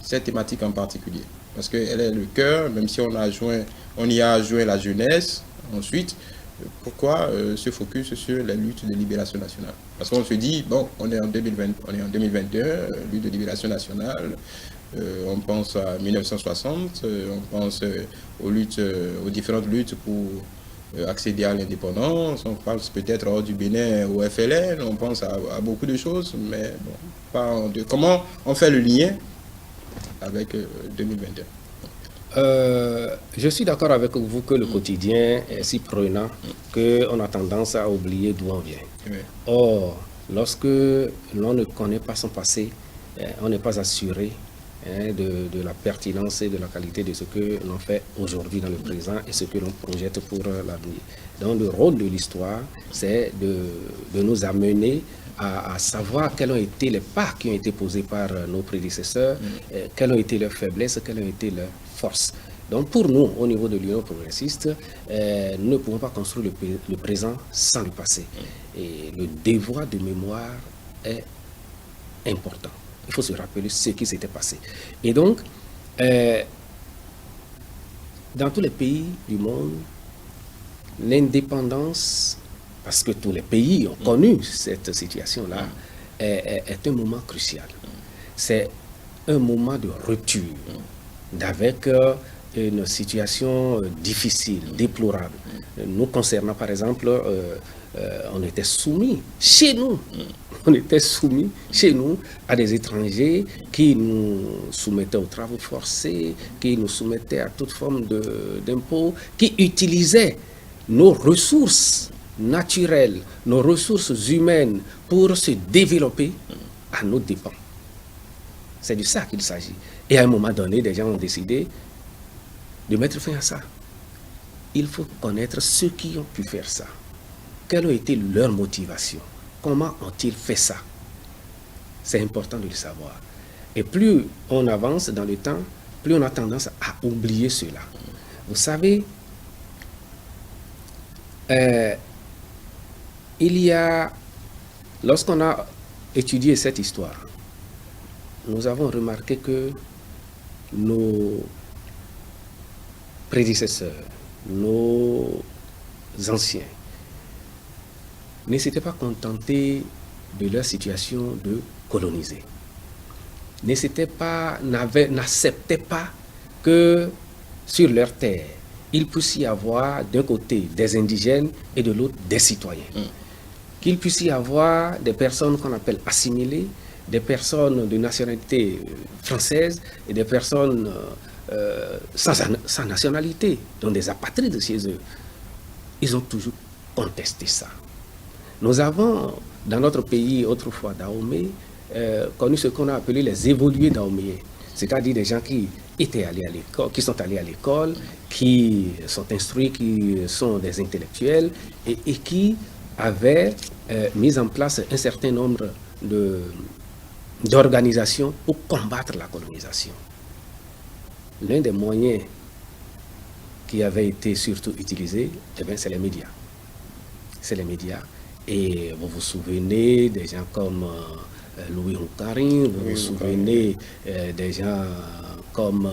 cette thématique en particulier? Parce qu'elle est le cœur, même si on y a joint la jeunesse. Ensuite, pourquoi ce focus sur la lutte de libération nationale? Parce qu'on se dit, bon, on est en 2021, lutte de libération nationale, on pense à 1960, on pense aux différentes luttes pour accéder à l'indépendance, on pense peut-être du Bénin au FLN, on pense à beaucoup de choses, mais bon, comment on fait le lien avec 2021? Je suis d'accord avec vous que le quotidien est si prenant qu'on a tendance à oublier d'où on vient. Oui. Or, lorsque l'on ne connaît pas son passé, on n'est pas assuré de la pertinence et de la qualité de ce que l'on fait aujourd'hui dans le présent et ce que l'on projette pour l'avenir. Donc le rôle de l'histoire, c'est de nous amener à savoir quels ont été les pas qui ont été posés par nos prédécesseurs, quelles ont été leurs faiblesses, quelles ont été leurs forces. Donc pour nous, au niveau de l'Union progressiste, nous ne pouvons pas construire le présent sans le passé. Et le devoir de mémoire est important. Il faut se rappeler ce qui s'était passé. Et donc, dans tous les pays du monde, l'indépendance, parce que tous les pays ont connu cette situation-là, est un moment crucial. C'est un moment de rupture, avec une situation difficile, déplorable. Nous concernant, par exemple, on était soumis chez nous. On était soumis chez nous à des étrangers qui nous soumettaient aux travaux forcés, qui nous soumettaient à toute forme d'impôts, qui utilisaient nos ressources naturelles, nos ressources humaines pour se développer à nos dépens. C'est de ça qu'il s'agit. Et à un moment donné, des gens ont décidé de mettre fin à ça. Il faut connaître ceux qui ont pu faire ça. Quelles ont été leurs motivations? Comment ont-ils fait ça? C'est important de le savoir. Et plus on avance dans le temps, plus on a tendance à oublier cela. Vous savez, lorsqu'on a étudié cette histoire, nous avons remarqué que nos prédécesseurs, nos anciens, ne s'étaient pas contentés de leur situation de coloniser. N'acceptaient pas que sur leur terre, il puisse y avoir d'un côté des indigènes et de l'autre des citoyens. Qu'il puisse y avoir des personnes qu'on appelle assimilées, des personnes de nationalité française et des personnes sans nationalité, donc des apatrides chez eux. Ils ont toujours contesté ça. Nous avons, dans notre pays, autrefois Dahomey, connu ce qu'on a appelé les évolués dahoméens, c'est-à-dire des gens qui étaient allés à l'école, qui sont allés à l'école, qui sont instruits, qui sont des intellectuels et qui avaient mis en place un certain nombre d'organisations pour combattre la colonisation. L'un des moyens qui avait été surtout utilisé, c'est les médias. C'est les médias. Et vous vous souvenez des gens comme Louis Roucarin, vous vous souvenez des gens comme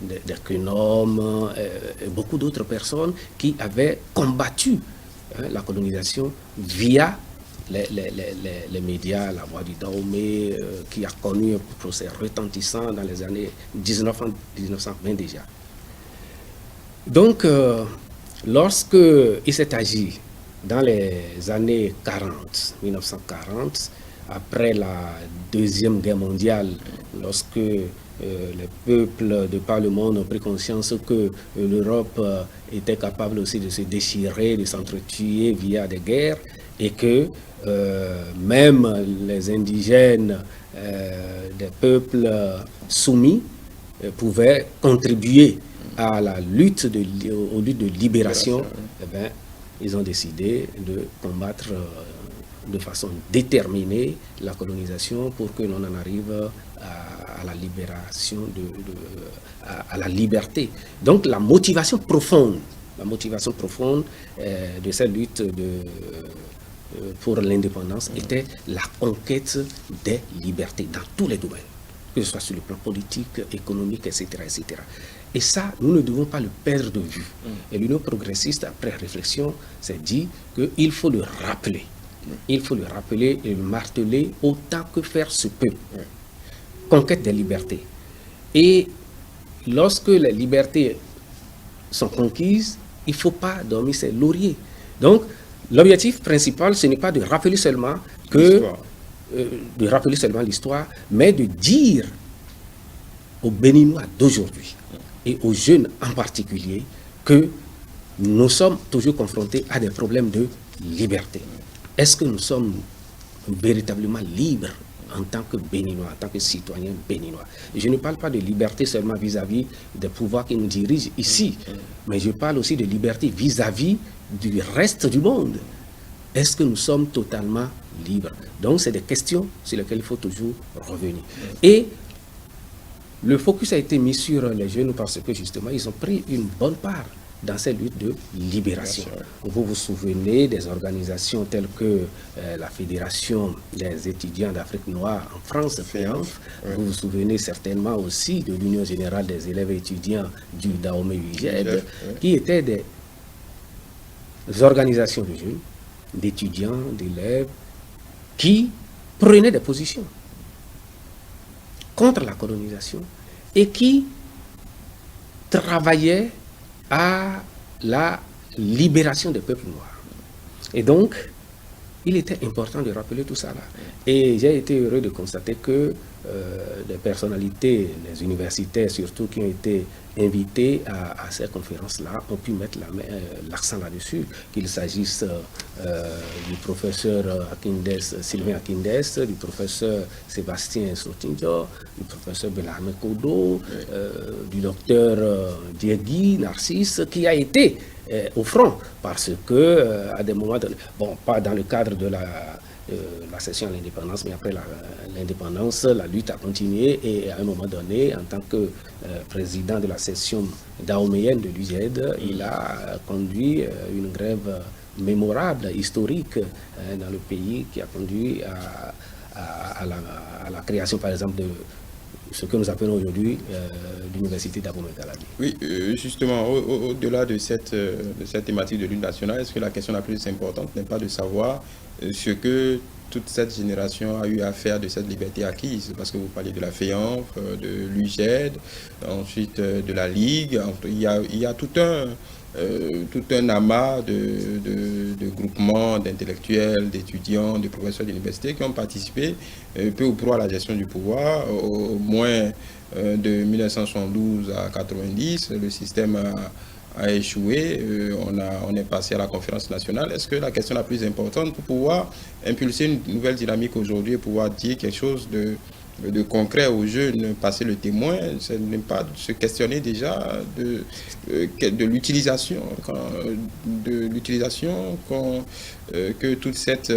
des Kunom, beaucoup d'autres personnes qui avaient combattu la colonisation via les médias, la Voix du Dahomey, qui a connu un procès retentissant dans les années 1920 déjà. Donc, lorsque il s'est agi dans les années 1940, après la Deuxième Guerre mondiale, lorsque les peuples de par le monde ont pris conscience que l'Europe était capable aussi de se déchirer, de s'entretuer via des guerres, et que même les indigènes des peuples soumis pouvaient contribuer à la lutte aux luttes de libération, ils ont décidé de combattre de façon déterminée la colonisation pour que l'on en arrive à la libération, à la liberté. Donc la motivation profonde de cette lutte pour l'indépendance était la conquête des libertés dans tous les domaines. que ce soit sur le plan politique, économique, etc., etc. Et ça, nous ne devons pas le perdre de vue. Et l'Union progressiste, après réflexion, s'est dit qu'il faut le rappeler. Il faut le rappeler et le marteler autant que faire se peut. Conquête des libertés. Et lorsque les libertés sont conquises, il ne faut pas dormir ses lauriers. Donc, l'objectif principal, ce n'est pas de rappeler seulement l'histoire, mais de dire aux Béninois d'aujourd'hui et aux jeunes en particulier que nous sommes toujours confrontés à des problèmes de liberté. Est-ce que nous sommes véritablement libres en tant que Béninois, en tant que citoyens béninois? Je ne parle pas de liberté seulement vis-à-vis des pouvoirs qui nous dirigent ici, mais je parle aussi de liberté vis-à-vis du reste du monde. Est-ce que nous sommes totalement libres? Donc, c'est des questions sur lesquelles il faut toujours revenir. Et le focus a été mis sur les jeunes parce que justement, ils ont pris une bonne part dans cette lutte de libération. Vous vous souvenez des organisations telles que la Fédération des étudiants d'Afrique noire en France, FEANF. Vous vous souvenez certainement aussi de l'Union générale des élèves et étudiants du Dahomey-UIGED, qui étaient des organisations de jeunes, d'étudiants, d'élèves, qui prenaient des positions contre la colonisation et qui travaillaient à la libération des peuples noirs. Et donc, il était important de rappeler tout ça là. Et j'ai été heureux de constater que des personnalités, les universitaires surtout, qui ont été invités à ces conférences-là, ont pu mettre l'accent là-dessus, qu'il s'agisse du professeur Sylvain Akindes, du professeur Sébastien Sotinjo, du professeur Bellarmé Kodo, du docteur Diegui Narcisse, qui a été au front, parce que à des moments donnés, bon, pas dans le cadre de la session à l'indépendance, mais après l'indépendance, la lutte a continué et à un moment donné, en tant que président de la session dahoméenne de l'UGED, il a conduit une grève mémorable, historique dans le pays qui a conduit à la création, par exemple, de ce que nous appelons aujourd'hui l'université d'Abomey-Calabi. Oui, justement, au-delà de cette thématique de l'Union nationale, est-ce que la question la plus importante n'est pas de savoir ce que toute cette génération a eu à faire de cette liberté acquise? Parce que vous parlez de la FEANF, de l'UGED, ensuite de la Ligue. Il y a tout un amas de groupements, d'intellectuels, d'étudiants, de professeurs d'université qui ont participé peu ou prou à la gestion du pouvoir. Au moins de 1972 à 90, le système a échoué. On est passé à la conférence nationale. Est-ce que la question la plus importante pour pouvoir impulser une nouvelle dynamique aujourd'hui et pouvoir dire quelque chose de concret aux jeunes, passer le témoin, ce n'est pas de se questionner déjà de l'utilisation que toute cette,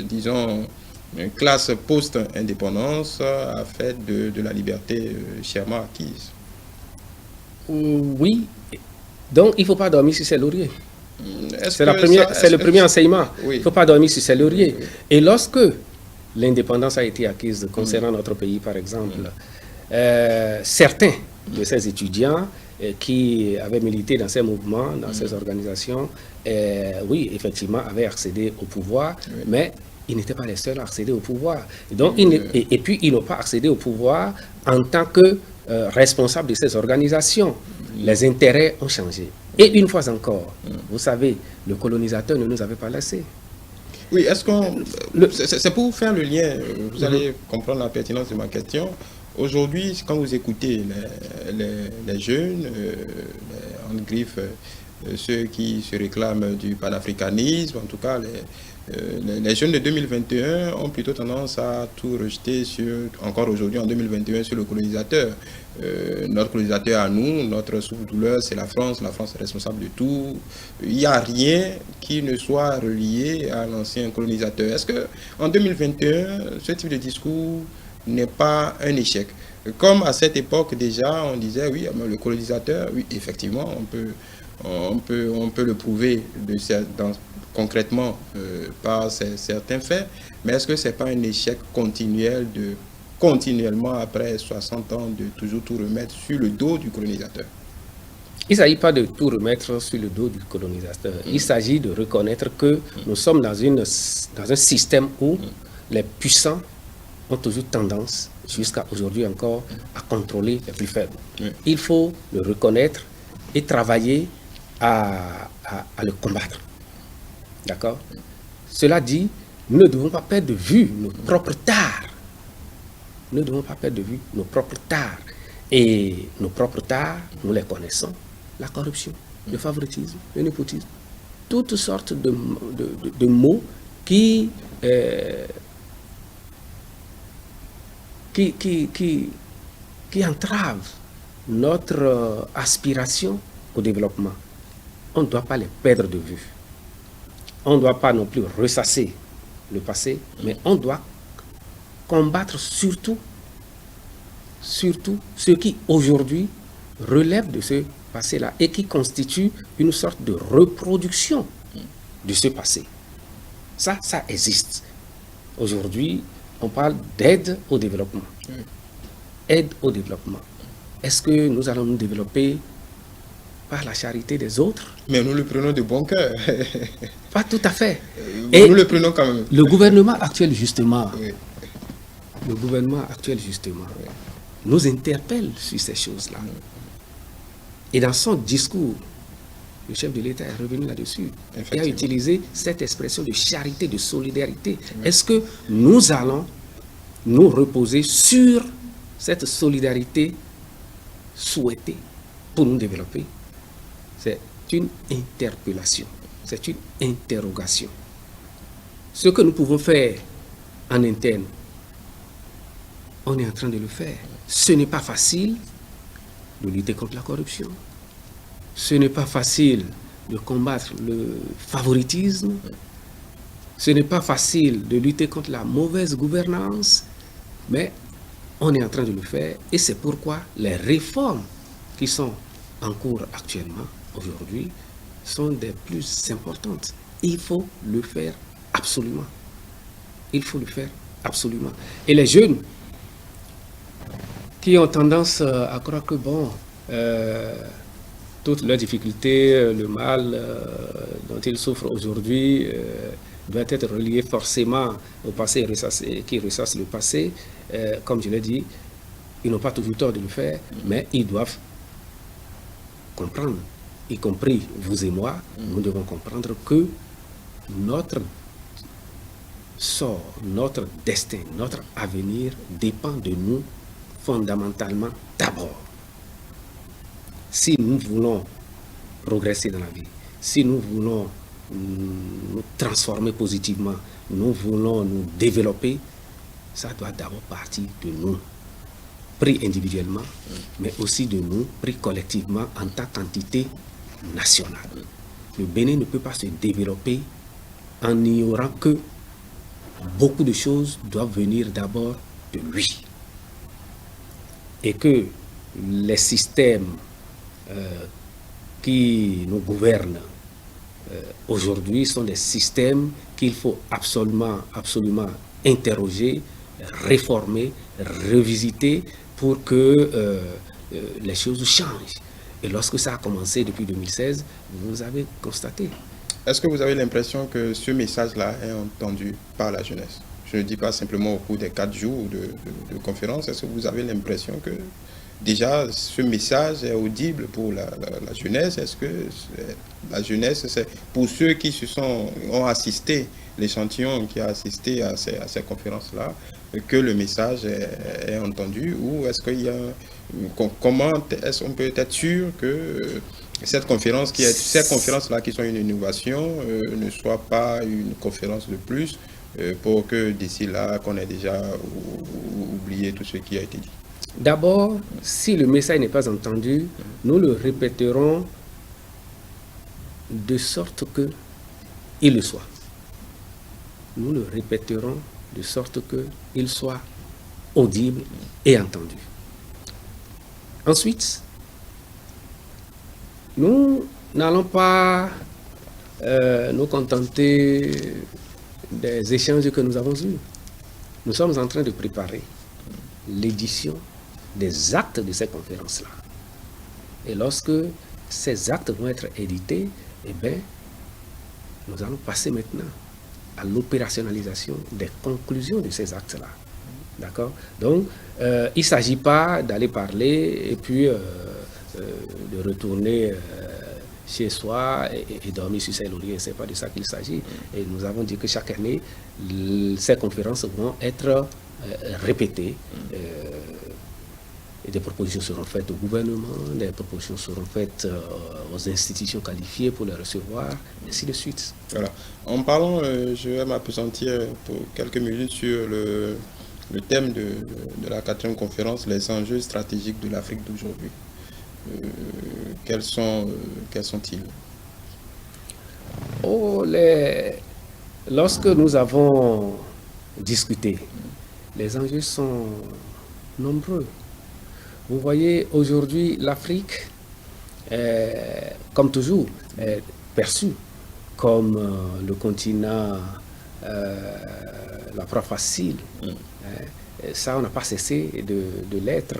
disons, classe post-indépendance a fait de la liberté chèrement acquise? Oui, donc il ne faut pas dormir sur ses lauriers. C'est le premier enseignement. Oui. Il ne faut pas dormir sur ses lauriers. Et lorsque l'indépendance a été acquise concernant notre pays, par exemple, certains de ces étudiants qui avaient milité dans ces mouvements, dans ces organisations, oui, effectivement, avaient accédé au pouvoir, mais ils n'étaient pas les seuls à accéder au pouvoir. Et, donc, et puis, ils n'ont pas accédé au pouvoir en tant que responsables de ces organisations. Les intérêts ont changé. Et une fois encore, vous savez, le colonisateur ne nous avait pas laissés. Oui, est-ce qu'on... C'est pour faire le lien, vous allez comprendre la pertinence de ma question. Aujourd'hui, quand vous écoutez les jeunes, en griffe, ceux qui se réclament du panafricanisme, en tout cas les jeunes de 2021 ont plutôt tendance à tout rejeter encore aujourd'hui en 2021 sur le colonisateur. Notre colonisateur à nous, notre souffre-douleur, c'est la France est responsable de tout. Il n'y a rien qui ne soit relié à l'ancien colonisateur. Est-ce qu'en 2021, ce type de discours n'est pas un échec? Comme à cette époque déjà, on disait, oui, le colonisateur, oui, effectivement, on peut le prouver concrètement par certains faits, mais est-ce que ce n'est pas un échec continuel continuellement, après 60 ans, de toujours tout remettre sur le dos du colonisateur? Il ne s'agit pas de tout remettre sur le dos du colonisateur. Il s'agit de reconnaître que nous sommes dans un système où les puissants ont toujours tendance, jusqu'à aujourd'hui encore, à contrôler les plus faibles. Il faut le reconnaître et travailler à le combattre. D'accord? Cela dit, nous ne devons pas perdre de vue nos propres tares. Nous ne devons pas perdre de vue nos propres tares. Et nos propres tares, nous les connaissons. La corruption, le favoritisme, le népotisme, toutes sortes de mots qui entravent notre aspiration au développement. On ne doit pas les perdre de vue. On ne doit pas non plus ressasser le passé, mais on doit combattre surtout ce qui aujourd'hui relève de ce passé-là et qui constitue une sorte de reproduction de ce passé. Ça existe. Aujourd'hui, on parle d'aide au développement. Aide au développement. Est-ce que nous allons nous développer par la charité des autres? Mais nous le prenons de bon cœur. Pas tout à fait. Et nous le prenons quand même. Le gouvernement actuel, justement, Oui. Nous interpelle sur ces choses-là. Et dans son discours, le chef de l'État est revenu là-dessus et a utilisé cette expression de charité, de solidarité. Est-ce que nous allons nous reposer sur cette solidarité souhaitée pour nous développer? C'est une interpellation, c'est une interrogation. Ce que nous pouvons faire en interne, on est en train de le faire. Ce n'est pas facile de lutter contre la corruption. Ce n'est pas facile de combattre le favoritisme. Ce n'est pas facile de lutter contre la mauvaise gouvernance, mais on est en train de le faire et c'est pourquoi les réformes qui sont en cours actuellement, aujourd'hui, sont des plus importantes. Il faut le faire absolument. Il faut le faire absolument. Et les jeunes qui ont tendance à croire que, toutes leurs difficultés, le mal dont ils souffrent aujourd'hui doit être relié forcément au passé qui ressasse le passé. Comme je l'ai dit, ils n'ont pas toujours tort de le faire, mais ils doivent comprendre, y compris vous et moi, nous devons comprendre que notre sort, notre destin, notre avenir dépend de nous fondamentalement d'abord. Si nous voulons progresser dans la vie, si nous voulons nous transformer positivement, nous voulons nous développer, ça doit d'abord partir de nous, pris individuellement, mais aussi de nous, pris collectivement en tant qu'entité nationale. Le Bénin ne peut pas se développer en ignorant que beaucoup de choses doivent venir d'abord de lui. Et que les systèmes qui nous gouvernent aujourd'hui sont des systèmes qu'il faut absolument interroger, réformer, revisiter pour que les choses changent. Et lorsque ça a commencé depuis 2016, vous avez constaté. Est-ce que vous avez l'impression que ce message-là est entendu par la jeunesse? Je ne dis pas simplement au cours des 4 jours de conférence. Est-ce que vous avez l'impression que déjà ce message est audible pour la jeunesse? Est-ce que la jeunesse, c'est pour ceux qui ont assisté, l'échantillon qui a assisté à ces conférences-là, que le message est entendu? Ou est-ce qu'il y a... Comment est-ce qu'on peut être sûr que ces conférences-là qui sont une innovation ne soient pas une conférence de plus pour que d'ici là, qu'on ait déjà oublié tout ce qui a été dit? D'abord, si le message n'est pas entendu, nous le répéterons de sorte qu'il le soit. Nous le répéterons de sorte qu'il soit audible et entendu. Ensuite, nous n'allons pas nous contenter des échanges que nous avons eus. Nous sommes en train de préparer l'édition des actes de ces conférences-là. Et lorsque ces actes vont être édités, eh bien, nous allons passer maintenant à l'opérationnalisation des conclusions de ces actes-là. D'accord? Donc, il ne s'agit pas d'aller parler et puis de retourner chez soi et dormir sur ses lauriers. Ce n'est pas de ça qu'il s'agit. Et nous avons dit que chaque année, ces conférences vont être répétées. Et des propositions seront faites au gouvernement, des propositions seront faites aux institutions qualifiées pour les recevoir, et ainsi de suite. Voilà. En parlant, je vais m'appesantir pour quelques minutes sur le thème de la 4e conférence, les enjeux stratégiques de l'Afrique d'aujourd'hui. Quels sont-ils? Lorsque nous avons discuté, les enjeux sont nombreux. Vous voyez, aujourd'hui, l'Afrique, comme toujours, est perçue comme le continent la proie facile. Ça, on n'a pas cessé de l'être.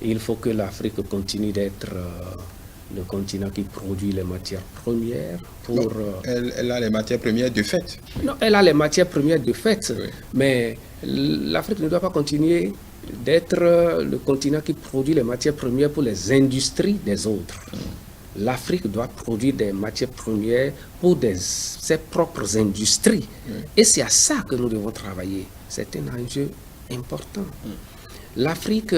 Il faut que l'Afrique continue d'être le continent qui produit les matières premières pour... Elle a les matières premières de fait. Non, elle a les matières premières de fait, oui. Mais l'Afrique ne doit pas continuer d'être le continent qui produit les matières premières pour les industries des autres. L'Afrique doit produire des matières premières pour ses propres industries. Et c'est à ça que nous devons travailler. C'est un enjeu important. L'Afrique,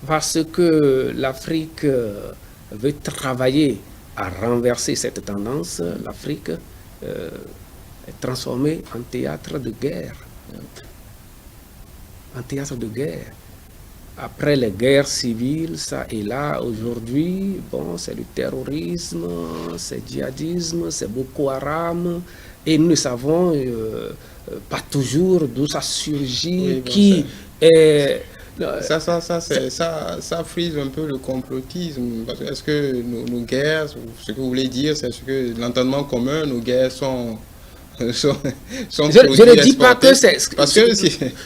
parce que l'Afrique veut travailler à renverser cette tendance, l'Afrique est transformée en théâtre de guerre. En théâtre de guerre. Après les guerres civiles, ça et là, aujourd'hui, bon, c'est le terrorisme, c'est le djihadisme, c'est Boko Haram, et nous ne savons pas toujours d'où ça surgit, oui, Ça frise un peu le complotisme. Parce que est-ce que nos guerres, ce que vous voulez dire, c'est ce que l'entendement commun, nos guerres sont je ne dis pas que c'est...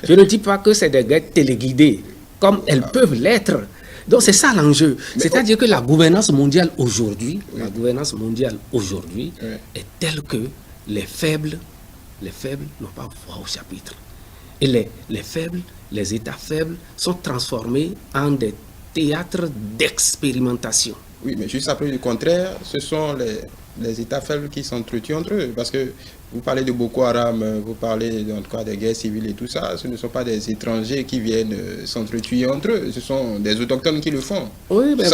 Je ne dis pas que c'est des guerres téléguidées, comme elles peuvent l'être. Donc c'est ça l'enjeu. C'est-à-dire que la gouvernance mondiale aujourd'hui, est telle que les faibles n'ont pas voix au chapitre. Et les faibles, les États faibles sont transformés en des théâtres d'expérimentation. Oui, mais juste après le contraire, ce sont les États faibles qui s'entretuent entre eux. Parce que vous parlez de Boko Haram, vous parlez en tout cas des guerres civiles et tout ça, ce ne sont pas des étrangers qui viennent s'entretuer entre eux, ce sont des autochtones qui le font. Oui, mais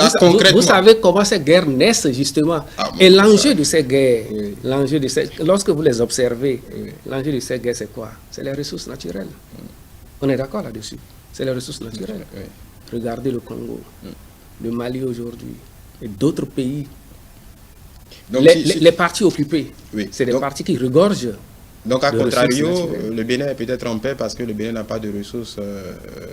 vous savez comment ces guerres naissent justement. Et l'enjeu de ces guerres, lorsque vous les observez, l'enjeu de ces guerres c'est quoi? C'est les ressources naturelles. On est d'accord là-dessus. C'est les ressources naturelles. Regardez le Congo, le Mali aujourd'hui et d'autres pays. Donc, les partis occupés, c'est des partis qui regorgent. Donc, à contrario, le Bénin est peut-être en paix parce que le Bénin n'a pas de ressources.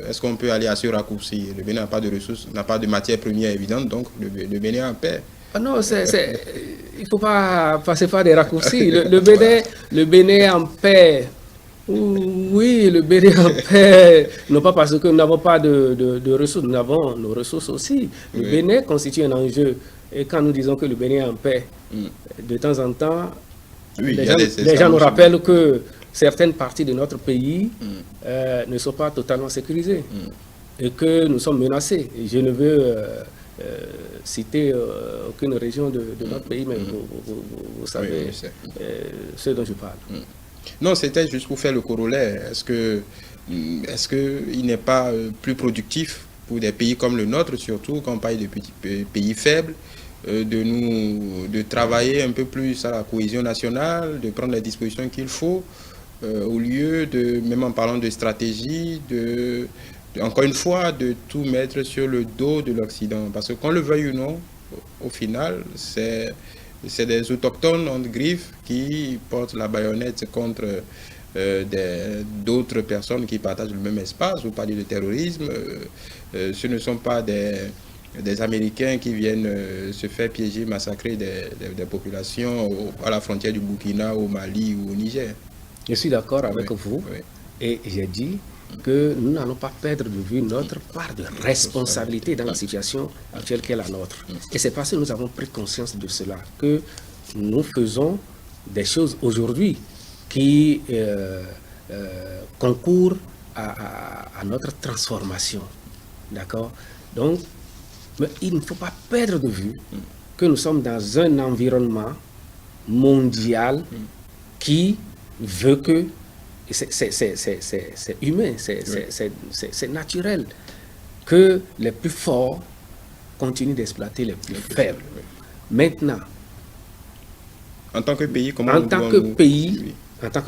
Est-ce qu'on peut aller à ce raccourci? Le Bénin n'a pas de ressources, n'a pas de matière première évidente, donc le Bénin est en paix. Ah non, il ne faut pas passer par des raccourcis. Le Bénin est en paix. Oui, le Bénin est en paix. Non pas parce que nous n'avons pas de ressources, nous avons nos ressources aussi. Le Bénin constitue un enjeu. Et quand nous disons que le Bénin est en paix, de temps en temps, les gens nous rappellent que certaines parties de notre pays ne sont pas totalement sécurisées et que nous sommes menacés. Et je ne veux citer aucune région de notre pays, mais vous savez ce dont je parle. Non, c'était juste pour faire le corollaire. Est-ce qu'il n'est pas plus productif pour des pays comme le nôtre, surtout quand on parle de petits pays faibles, de travailler un peu plus à la cohésion nationale, de prendre les dispositions qu'il faut, au lieu de, même en parlant de stratégie, encore une fois, de tout mettre sur le dos de l'Occident. Parce que qu'on le veuille ou non, au final, c'est des autochtones en griffe qui portent la baïonnette contre d'autres personnes qui partagent le même espace. Vous parlez de terrorisme, ce ne sont pas des Américains qui viennent se faire piéger, massacrer des populations à la frontière du Burkina, au Mali ou au Niger. Je suis d'accord avec vous, Et j'ai dit que nous n'allons pas perdre de vue notre part de responsabilité dans la situation actuelle qu'est la nôtre. Et c'est parce que nous avons pris conscience de cela que nous faisons des choses aujourd'hui qui concourent à notre transformation. D'accord? Donc, mais il ne faut pas perdre de vue que nous sommes dans un environnement mondial qui veut que c'est humain, c'est naturel que les plus forts continuent d'exploiter les plus faibles. Maintenant, en tant que pays, comment en tant que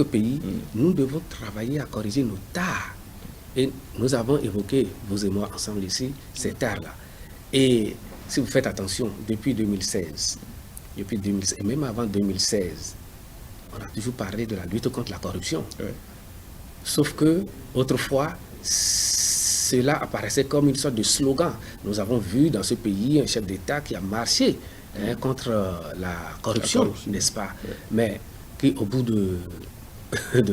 pays, nous devons travailler à corriger nos tares. Et nous avons évoqué, vous et moi ensemble ici, ces tares-là. Et si vous faites attention, depuis 2016, et même avant 2016, on a toujours parlé de la lutte contre la corruption. Oui. Sauf que, autrefois, cela apparaissait comme une sorte de slogan. Nous avons vu dans ce pays un chef d'État qui a marché contre la corruption, n'est-ce pas? Oui. Mais qui, au bout de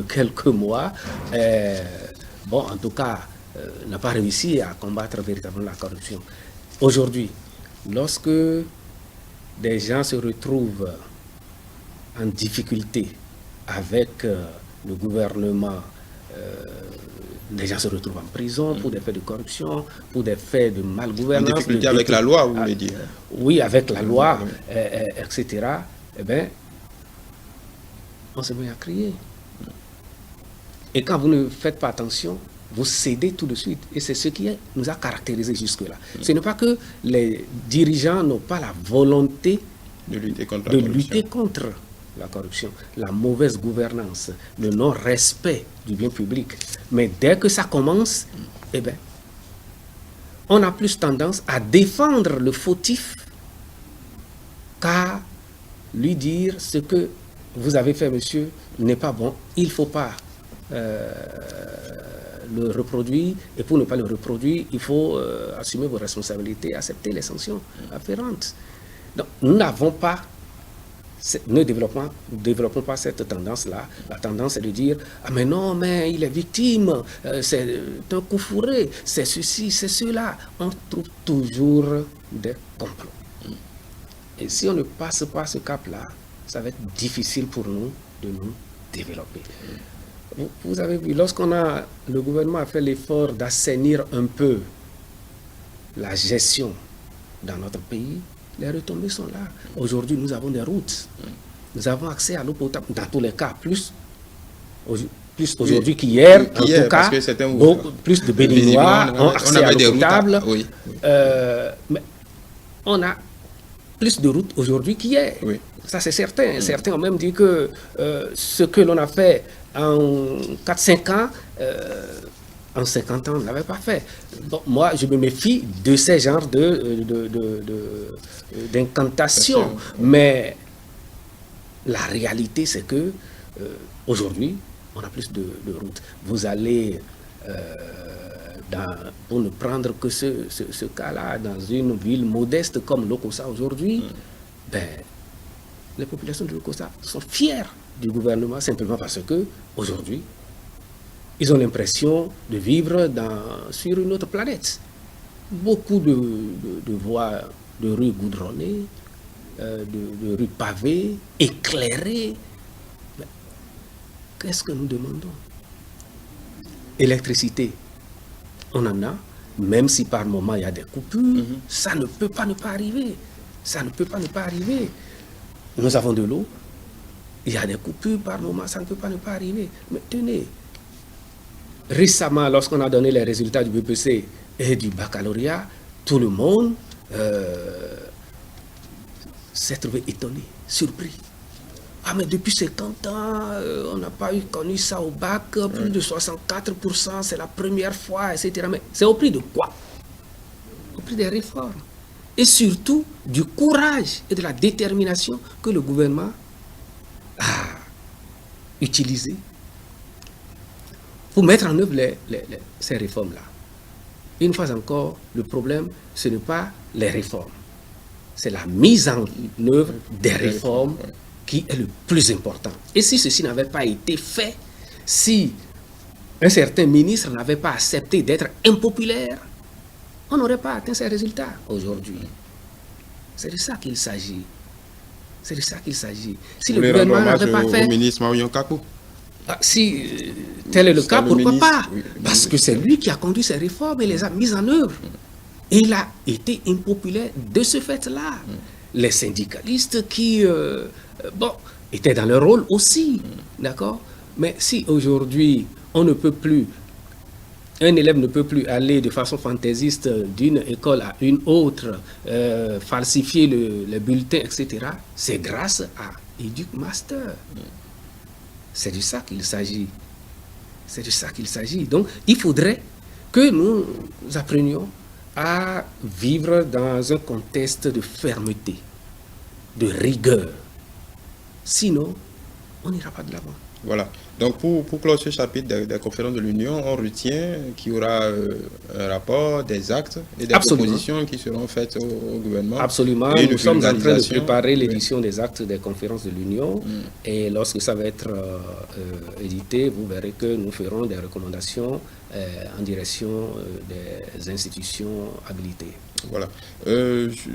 quelques mois, en tout cas, n'a pas réussi à combattre véritablement la corruption. Aujourd'hui, lorsque des gens se retrouvent en difficulté avec le gouvernement, les gens se retrouvent en prison pour des faits de corruption, pour des faits de malgouvernance. En difficulté avec la loi, vous voulez dire? Oui, avec la loi, etc. Eh bien, on se met à crier. Et quand vous ne faites pas attention, vous cédez tout de suite. Et c'est ce qui nous a caractérisés jusque-là. Ce n'est pas que les dirigeants n'ont pas la volonté de lutter contre la corruption, la mauvaise gouvernance, le non-respect du bien public. Mais dès que ça commence, eh bien, on a plus tendance à défendre le fautif qu'à lui dire ce que vous avez fait, monsieur, n'est pas bon, il ne faut pas le reproduire, et pour ne pas le reproduire, il faut assumer vos responsabilités, accepter les sanctions afférentes. Donc, nous n'avons pas, ne développons pas cette tendance-là. La tendance est de dire, ah mais non, mais il est victime, c'est un coup fourré, c'est ceci, c'est cela. On trouve toujours des complots. Et si on ne passe pas ce cap-là, ça va être difficile pour nous de nous développer. Vous avez vu, le gouvernement a fait l'effort d'assainir un peu la gestion dans notre pays, les retombées sont là. Aujourd'hui, nous avons des routes. Nous avons accès à l'eau potable, dans tous les cas, plus aujourd'hui qu'hier, en tout cas, plus de Béninois ont accès à l'eau potable. Oui. Mais on a plus de routes aujourd'hui qu'hier. Oui. Ça, c'est certain. Certains ont même dit que ce que l'on a fait en 4-5 ans, en 50 ans, on ne l'avait pas fait. Donc, moi, je me méfie de ces genres d'incantations. Mais la réalité, c'est que aujourd'hui, on a plus de routes. Vous allez, pour ne prendre que ce cas-là, dans une ville modeste comme Lokossa aujourd'hui, les populations de Lokossa sont fières du gouvernement simplement parce que aujourd'hui, ils ont l'impression de vivre sur une autre planète. Beaucoup de voies, de rues goudronnées, de rues pavées, éclairées. Mais qu'est-ce que nous demandons? Électricité, on en a, même si par moment il y a des coupures, ça ne peut pas ne pas arriver. Ça ne peut pas ne pas arriver. Nous avons de l'eau, il y a des coupures par moment, ça ne peut pas ne pas arriver. Mais tenez, récemment, lorsqu'on a donné les résultats du BPC et du baccalauréat, tout le monde s'est trouvé étonné, surpris. Ah, mais depuis 50 ans, on n'a pas connu ça au bac, plus de 64%, c'est la première fois, etc. Mais c'est au prix de quoi? Au prix des réformes. Et surtout, du courage et de la détermination que le gouvernement a utilisé pour mettre en œuvre ces réformes-là. Une fois encore, le problème, ce n'est pas les réformes. C'est la mise en œuvre des réformes qui est le plus important. Et si ceci n'avait pas été fait, si un certain ministre n'avait pas accepté d'être impopulaire, on n'aurait pas atteint ces résultats aujourd'hui. C'est de ça qu'il s'agit. C'est de ça qu'il s'agit. Si le gouvernement n'avait pas fait... au ministre Marion Kakou. Si tel est le cas, pourquoi pas? Parce que c'est lui qui a conduit ces réformes et les a mises en œuvre. Et il a été impopulaire de ce fait-là. Les syndicalistes qui étaient dans leur rôle aussi, d'accord? Mais si aujourd'hui, on ne peut plus, un élève ne peut plus aller de façon fantaisiste d'une école à une autre, falsifier les bulletins, etc., c'est grâce à EducMaster. C'est de ça qu'il s'agit. C'est de ça qu'il s'agit. Donc, il faudrait que nous apprenions à vivre dans un contexte de fermeté, de rigueur. Sinon, on n'ira pas de l'avant. Voilà. Donc, pour clore ce chapitre des conférences de l'Union, on retient qu'il y aura un rapport, des actes et des propositions qui seront faites au gouvernement. Absolument. Nous sommes en train de préparer l'édition des actes des conférences de l'Union. Et lorsque ça va être édité, vous verrez que nous ferons des recommandations en direction des institutions habilitées. Voilà.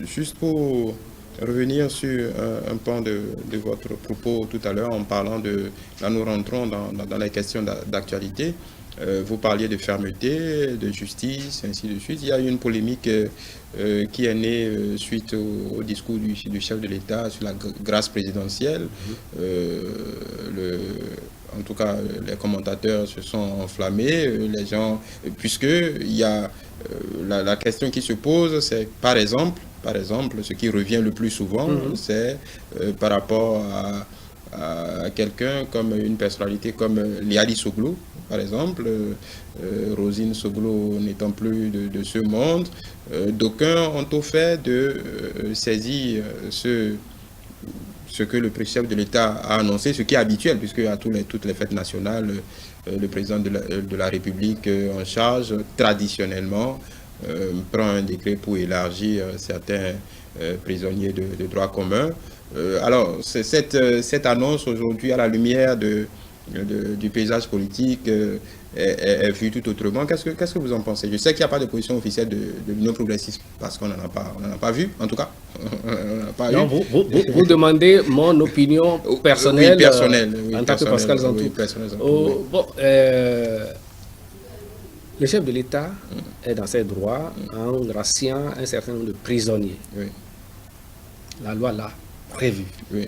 Juste pour revenir sur un pan de votre propos tout à l'heure en parlant de... Là, nous rentrons dans les questions d'actualité. Vous parliez de fermeté, de justice, ainsi de suite. Il y a eu une polémique qui est née suite au discours du chef de l'État sur la grâce présidentielle. En tout cas, les commentateurs se sont enflammés, les gens, puisque il y a la question qui se pose, c'est par exemple, ce qui revient le plus souvent, c'est par rapport à quelqu'un comme une personnalité comme Liali Soglou, par exemple, Rosine Soglou n'étant plus de ce monde. D'aucuns ont au fait de saisir ce que le chef de l'État a annoncé, ce qui est habituel, puisque à toutes les fêtes nationales, le président de la République en charge, traditionnellement, prend un décret pour élargir certains prisonniers de droit commun. Alors, cette annonce aujourd'hui, à la lumière du paysage politique, est vue tout autrement. Qu'est-ce que vous en pensez? Je sais qu'il n'y a pas de position officielle de l'Union progressiste, parce qu'on n'en a pas vu, en tout cas. Non, vous demandez mon opinion personnelle, en tant que Pascal Zantou. Le chef de l'État est dans ses droits en graciant un certain nombre de prisonniers. Oui. La loi l'a prévu. Oui.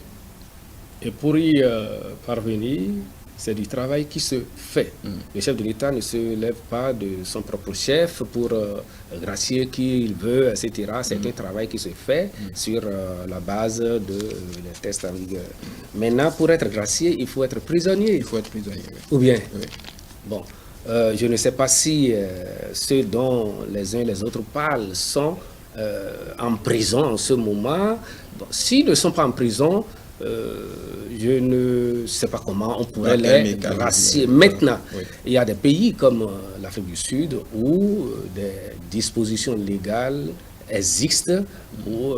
Et pour y parvenir, c'est du travail qui se fait. Le chef de l'État ne se lève pas de son propre chef pour gracier qui il veut, etc. C'est un travail qui se fait sur la base des tests en vigueur. Maintenant, pour être gracié, il faut être prisonnier. Il faut être prisonnier. Oui. Ou bien, bon, je ne sais pas si ceux dont les uns et les autres parlent sont en prison en ce moment. Bon, s'ils ne sont pas en prison, je ne sais pas comment on pourrait les gracier. Maintenant, il y a des pays comme l'Afrique du Sud où des dispositions légales existent où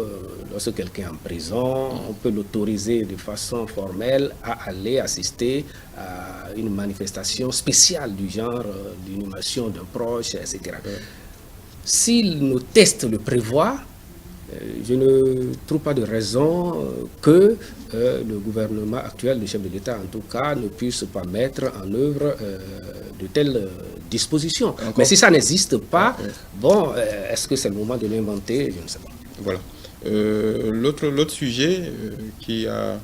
lorsque quelqu'un est en prison, on peut l'autoriser de façon formelle à aller assister à une manifestation spéciale du genre d'inhumation d'un proche, etc. Si nos tests le prévoient, je ne trouve pas de raison que le gouvernement actuel, le chef de l'État en tout cas, ne puisse pas mettre en œuvre de telles dispositions. Encore. Mais si ça n'existe pas, bon, est-ce que c'est le moment de l'inventer? Je ne sais pas. Voilà. L'autre sujet qui a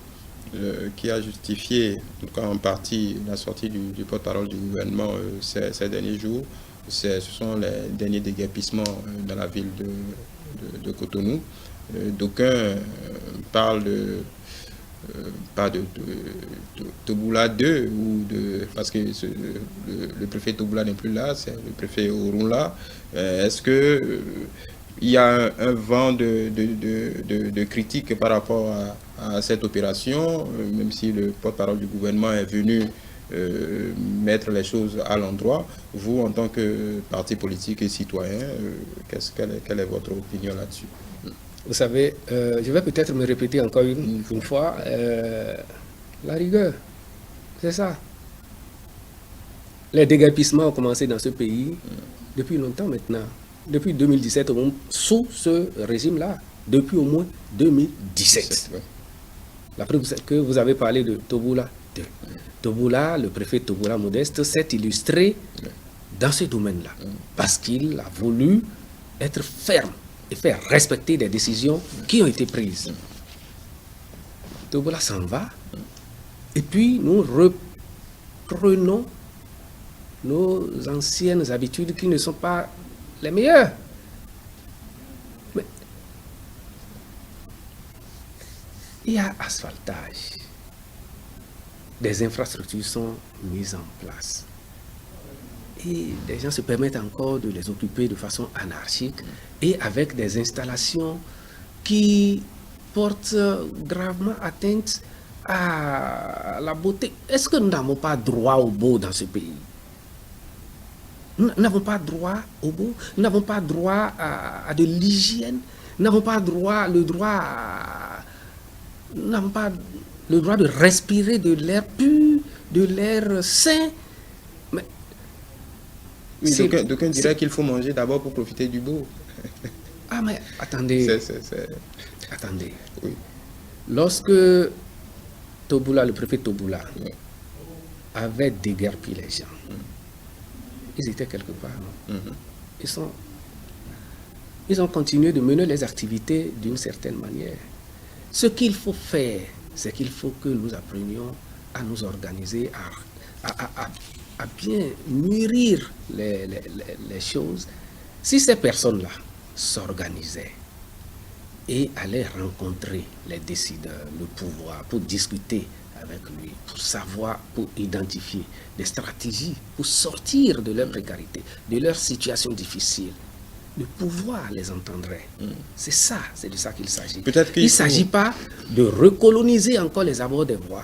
justifié, en tout cas en partie, la sortie du porte-parole du gouvernement ces derniers jours, ce sont les derniers déguerpissements dans la ville de Cotonou. D'aucuns parlent pas de Toboula 2 parce que le préfet Toboula n'est plus là, c'est le préfet Orunla. Est-ce que il y a un vent de critiques par rapport à cette opération, même si le porte-parole du gouvernement est venu mettre les choses à l'endroit? Vous, en tant que parti politique et citoyen, quelle est votre opinion là-dessus? Vous savez, je vais peut-être me répéter encore une fois, la rigueur, c'est ça. Les déguerpissements ont commencé dans ce pays depuis longtemps maintenant. Depuis 2017, sous ce régime-là. Depuis au moins 2017. Ouais. La preuve, c'est que vous avez parlé de Toboula 2. Toboula, le préfet Toboula Modeste, s'est illustré dans ce domaine-là. Parce qu'il a voulu être ferme et faire respecter des décisions qui ont été prises. Toboula s'en va. Et puis, nous reprenons nos anciennes habitudes qui ne sont pas les meilleures. Mais il y a asphaltage. Des infrastructures sont mises en place. Et les gens se permettent encore de les occuper de façon anarchique et avec des installations qui portent gravement atteinte à la beauté. Est-ce que nous n'avons pas droit au beau dans ce pays? Nous n'avons pas droit au beau, nous n'avons pas droit à de l'hygiène, nous n'avons pas nous n'avons pas le droit de respirer de l'air pur, de l'air sain. Mais oui, d'aucuns diraient qu'il faut manger d'abord pour profiter du beau. Ah mais attendez, attendez. Oui. Lorsque Toboula, le préfet Toboula, avait déguerpi les gens, ils étaient quelque part. Ils ont continué de mener les activités d'une certaine manière. Ce qu'il faut faire, c'est qu'il faut que nous apprenions à nous organiser, à bien mûrir les choses. Si ces personnes-là s'organisaient et allaient rencontrer les décideurs, le pouvoir, pour discuter avec lui, pour savoir, pour identifier des stratégies, pour sortir de leur précarité, de leur situation difficile, le pouvoir les entendrait. C'est ça, c'est de ça qu'il s'agit. Il ne s'agit pas de recoloniser encore les abords des voies.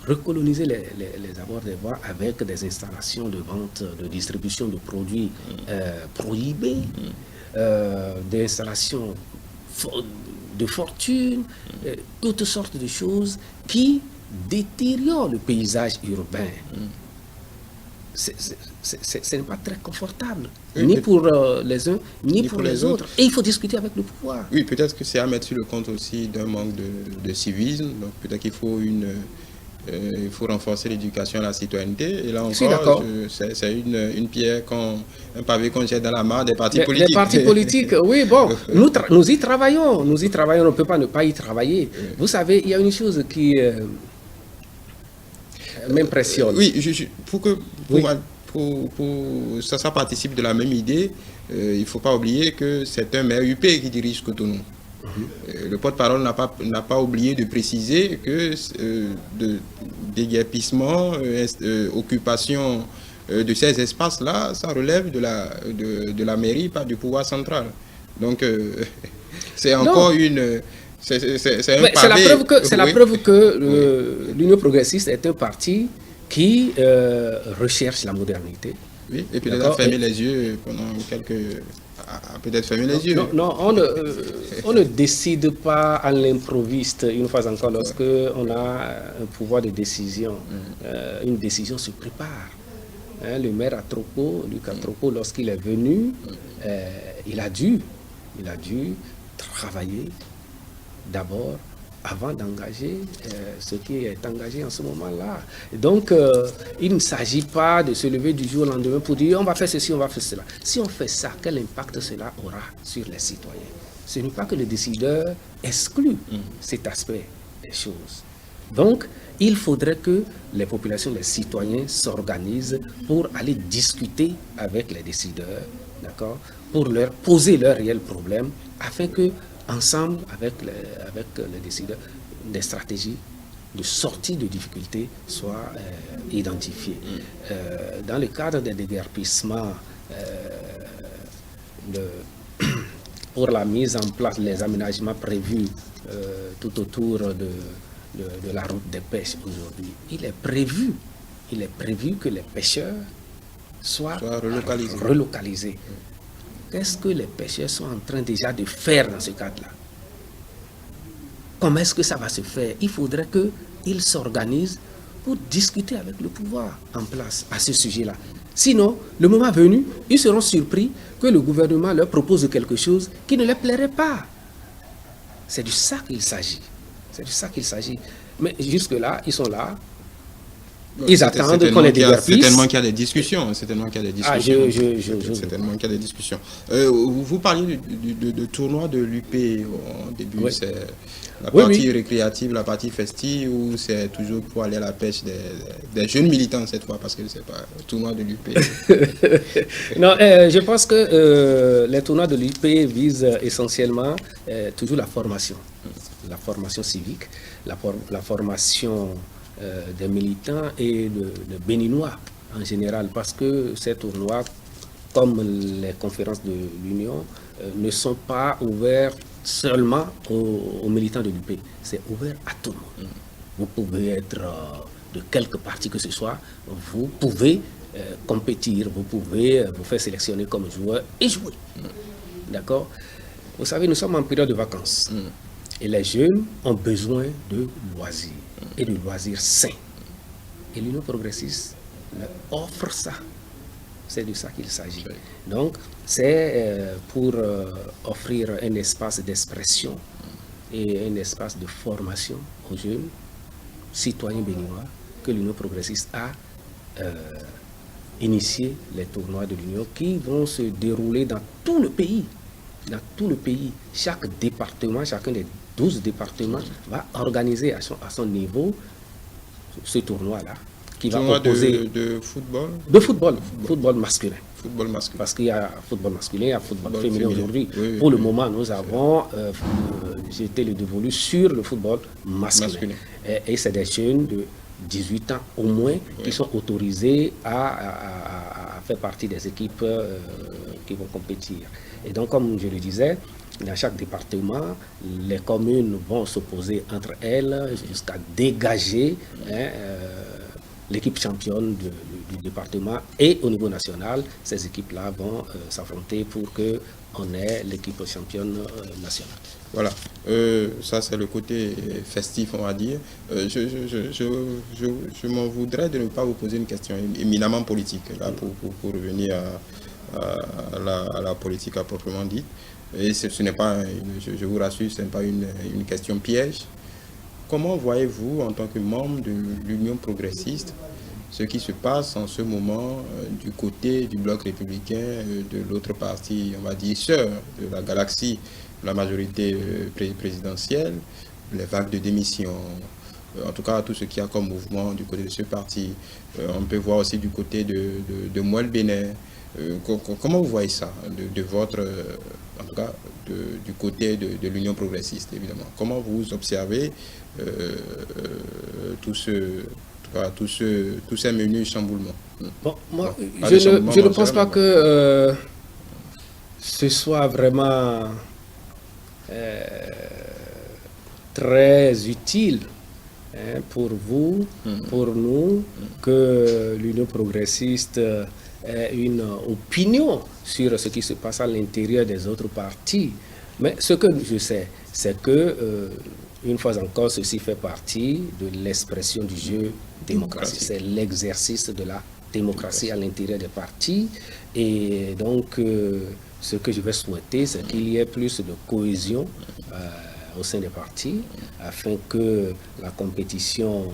Recoloniser les abords des voies avec des installations de vente, de distribution de produits prohibés, des installations de fortune, toutes sortes de choses qui détériorent le paysage urbain. Ce n'est pas très confortable, ni pour les uns, ni pour les autres. Et il faut discuter avec le pouvoir. Oui, peut-être que c'est à mettre sur le compte aussi d'un manque de civisme. Donc peut-être qu'il faut il faut renforcer l'éducation à la citoyenneté. Et là encore, c'est une pierre, un pavé qu'on jette dans la mare des partis politiques. Des partis politiques, oui, bon, nous y travaillons, on ne peut pas ne pas y travailler. Vous savez, il y a une chose qui m'impressionne. Oui, ça participe de la même idée. Il ne faut pas oublier que c'est un maire UP qui dirige Cotonou. Le porte-parole n'a pas oublié de préciser que déguerpissement, occupation de ces espaces-là, ça relève de la mairie, pas du pouvoir central. Donc, c'est encore c'est la preuve que l'Union progressiste est un parti qui recherche la modernité. Oui, et peut-être a fermé les yeux pendant peut-être fermer les yeux. Non, on ne décide pas à l'improviste, une fois encore, lorsque on a un pouvoir de décision. Une décision se prépare. Le maire Luc Atropo, lorsqu'il est venu, il a dû travailler d'abord avant d'engager ce qui est engagé en ce moment-là. Donc, il ne s'agit pas de se lever du jour au lendemain pour dire on va faire ceci, on va faire cela. Si on fait ça, quel impact cela aura sur les citoyens? Ce n'est pas que le décideur exclut cet aspect des choses. Donc, il faudrait que les populations, les citoyens s'organisent pour aller discuter avec les décideurs, d'accord, pour leur poser leurs réels problèmes, afin que ensemble, avec les décideurs, des stratégies de sortie de difficultés soient identifiées. Dans le cadre des déguerpissements, pour la mise en place des aménagements prévus tout autour de la route des pêches aujourd'hui, il est prévu que les pêcheurs soient relocalisés. Qu'est-ce que les pêcheurs sont en train déjà de faire dans ce cadre-là? Comment est-ce que ça va se faire? Il faudrait qu'ils s'organisent pour discuter avec le pouvoir en place à ce sujet-là. Sinon, le moment venu, ils seront surpris que le gouvernement leur propose quelque chose qui ne leur plairait pas. C'est de ça qu'il s'agit. C'est de ça qu'il s'agit. Mais jusque-là, ils sont là. Ils attendent qu'on les déguerpisse. Certainement qu'il y a des discussions. Certainement qu'il y a des discussions. Certainement qu'il y a des discussions. Vous parliez de tournoi de l'UP au début. Oui. C'est la partie récréative, la partie festive, ou c'est toujours pour aller à la pêche des jeunes militants cette fois, parce que c'est pas le tournoi de l'UP. Non, je pense que les tournois de l'UP visent essentiellement toujours la formation civique, la formation des militants et des Béninois en général, parce que ces tournois, comme les conférences de l'Union, ne sont pas ouverts seulement aux militants de l'UP, c'est ouvert à tout le monde. Vous pouvez être de quelque parti que ce soit, vous pouvez compétir, vous pouvez vous faire sélectionner comme joueur et jouer. D'accord? Vous savez, nous sommes en période de vacances. Et les jeunes ont besoin de loisirs, et de loisirs sains. Et l'Union progressiste leur offre ça. C'est de ça qu'il s'agit. Donc, c'est pour offrir un espace d'expression et un espace de formation aux jeunes citoyens béninois que l'Union progressiste a initié les tournois de l'Union qui vont se dérouler dans tout le pays. Dans tout le pays, chaque département, chacun des 12 départements va organiser à son niveau ce tournoi-là. Qui va opposer de football. De football masculin. Football masculin. Parce qu'il y a football masculin, il y a football féminin aujourd'hui. Pour le moment, nous avons jeté le dévolu sur le football masculin. Et c'est des jeunes de 18 ans au moins qui sont autorisés à faire partie des équipes qui vont compétir. Et donc, comme je le disais, dans chaque département, les communes vont s'opposer entre elles jusqu'à dégager l'équipe championne du département, et au niveau national, ces équipes-là vont s'affronter pour qu'on ait l'équipe championne nationale. Voilà, ça c'est le côté festif, on va dire. Je m'en voudrais de ne pas vous poser une question éminemment politique, là, pour revenir à la politique à proprement dit. Et ce n'est pas, je vous rassure, ce n'est pas une question piège. Comment voyez-vous, en tant que membre de l'Union progressiste, ce qui se passe en ce moment du côté du bloc républicain, de l'autre partie, on va dire, sœur de la galaxie, la majorité présidentielle, les vagues de démission, en tout cas tout ce qu'il y a comme mouvement du côté de ce parti. On peut voir aussi du côté de Mouel Bénin. Comment vous voyez ça, de votre, en tout cas du côté de l'Union progressiste, évidemment? Comment vous observez tous ces menus chamboulements? Bon, moi, je ne pense pas que ce soit vraiment très utile pour vous, pour nous, que l'Union progressiste ait une opinion sur ce qui se passe à l'intérieur des autres partis. Mais ce que je sais, c'est que, une fois encore, ceci fait partie de l'expression du jeu démocratique. C'est l'exercice de la démocratie à l'intérieur des partis. Et donc, ce que je vais souhaiter, c'est qu'il y ait plus de cohésion au sein des partis, afin que la compétition,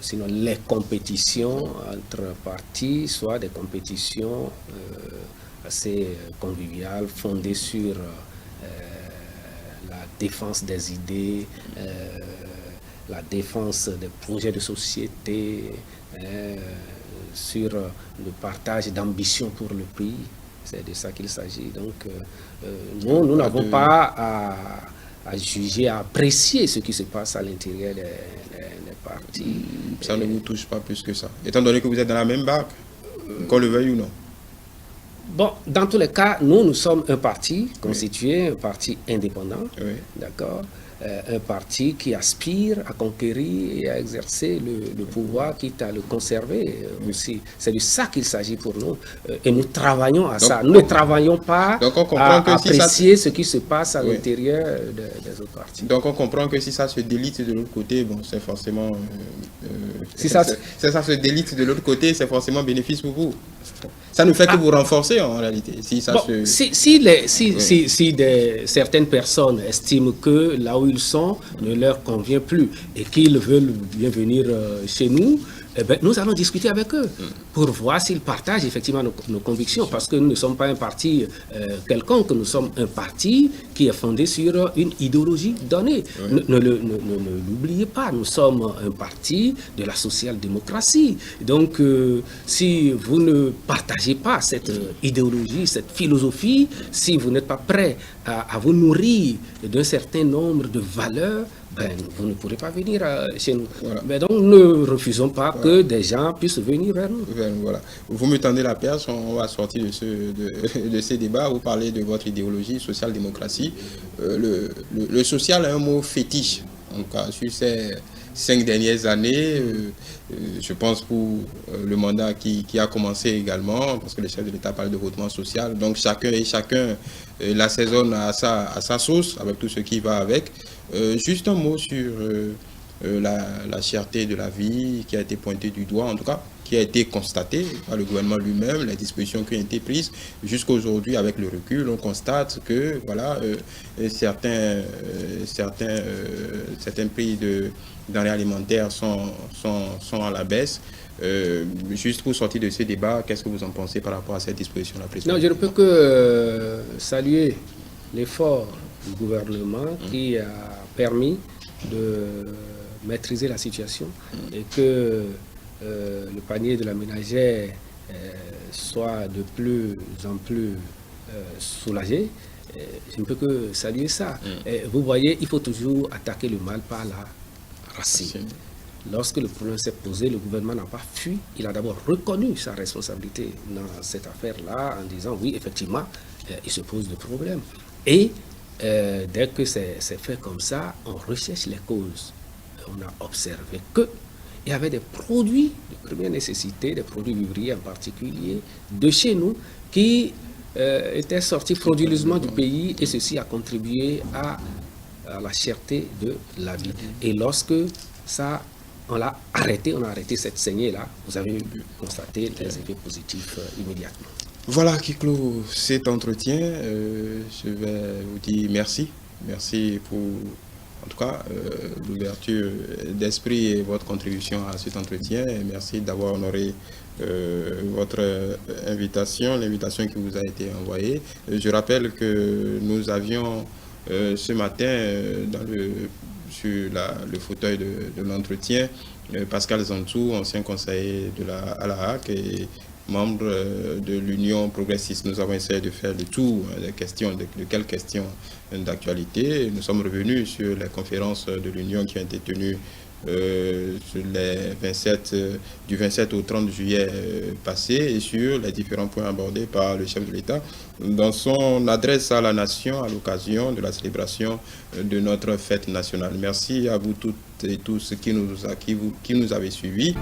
sinon les compétitions entre partis, soient des compétitions assez conviviales, fondées sur la défense des idées, la défense des projets de société, sur le partage d'ambition pour le pays. C'est de ça qu'il s'agit. Donc, nous n'avons pas à juger, à apprécier ce qui se passe à l'intérieur des partis. Ça ne vous touche pas plus que ça, étant donné que vous êtes dans la même barque, qu'on le veuille ou non? Bon, dans tous les cas, nous sommes un parti constitué, un parti indépendant, d'accord, un parti qui aspire à conquérir et à exercer le pouvoir, quitte à le conserver aussi. C'est de ça qu'il s'agit pour nous. Et nous travaillons à ça. Nous ne travaillons pas à apprécier ce qui se passe à l'intérieur des autres partis. Donc on comprend que si ça se délite de l'autre côté, bon, c'est forcément... si ça se délite de l'autre côté, c'est forcément bénéfice pour vous. Ça ne fait que vous renforcer en réalité. Si certaines personnes estiment que là où ils sont ne leur convient plus et qu'ils veulent bien venir chez nous, eh bien, nous allons discuter avec eux pour voir s'ils partagent effectivement nos convictions, parce que nous ne sommes pas un parti quelconque, nous sommes un parti qui est fondé sur une idéologie donnée. Ne l'oubliez pas, nous sommes un parti de la social-démocratie. Donc, si vous ne partagez pas cette idéologie, cette philosophie, si vous n'êtes pas prêt à vous nourrir d'un certain nombre de valeurs, ben, vous ne pourrez pas venir chez nous. Voilà. Mais donc, ne refusons pas que des gens puissent venir vers nous. Voilà. Vous me tendez la perche, on va sortir de ces débats. Vous parlez de votre idéologie, social-démocratie. Le social est un mot fétiche. En tout cas, sur ces 5 dernières années, je pense pour le mandat qui a commencé également, parce que le chef de l'État parle de votement social. Donc, chacun l'assaisonne à sa sauce, avec tout ce qui va avec. Juste un mot sur la cherté de la vie qui a été pointée du doigt, en tout cas, qui a été constatée par le gouvernement lui-même, les dispositions qui ont été prises. Jusqu'à aujourd'hui, avec le recul, on constate que voilà, certains prix de denrées alimentaires sont à la baisse. Juste pour sortir de ce débat, qu'est-ce que vous en pensez par rapport à cette disposition-là? Non, je ne peux que saluer l'effort du gouvernement qui a permis de maîtriser la situation et que le panier de la ménagère soit de plus en plus soulagé. Je ne peux que saluer ça. Et vous voyez, il faut toujours attaquer le mal par la racine. Lorsque le problème s'est posé, le gouvernement n'a pas fui. Il a d'abord reconnu sa responsabilité dans cette affaire-là en disant oui, effectivement, il se pose des problèmes. Et dès que c'est fait comme ça, on recherche les causes. On a observé qu'il y avait des produits de première nécessité, des produits vivriers en particulier, de chez nous, qui étaient sortis frauduleusement du pays, et ceci a contribué à la cherté de la vie. Et lorsque ça, on a arrêté cette saignée-là, vous avez constaté les effets positifs immédiatement. Voilà qui clôt cet entretien. Je vais vous dire merci. Merci pour, en tout cas, l'ouverture d'esprit et votre contribution à cet entretien. Et merci d'avoir honoré votre invitation, l'invitation qui vous a été envoyée. Je rappelle que nous avions ce matin sur le fauteuil de l'entretien Pascal Zantou, ancien conseiller de la ALAHAC et membre de l'Union progressiste. Nous avons essayé de faire le tour des questions, de quelles questions d'actualité. Nous sommes revenus sur les conférences de l'Union qui ont été tenues sur du 27 au 30 juillet passé et sur les différents points abordés par le chef de l'État dans son adresse à la nation à l'occasion de la célébration de notre fête nationale. Merci à vous toutes et tous qui nous avez suivis.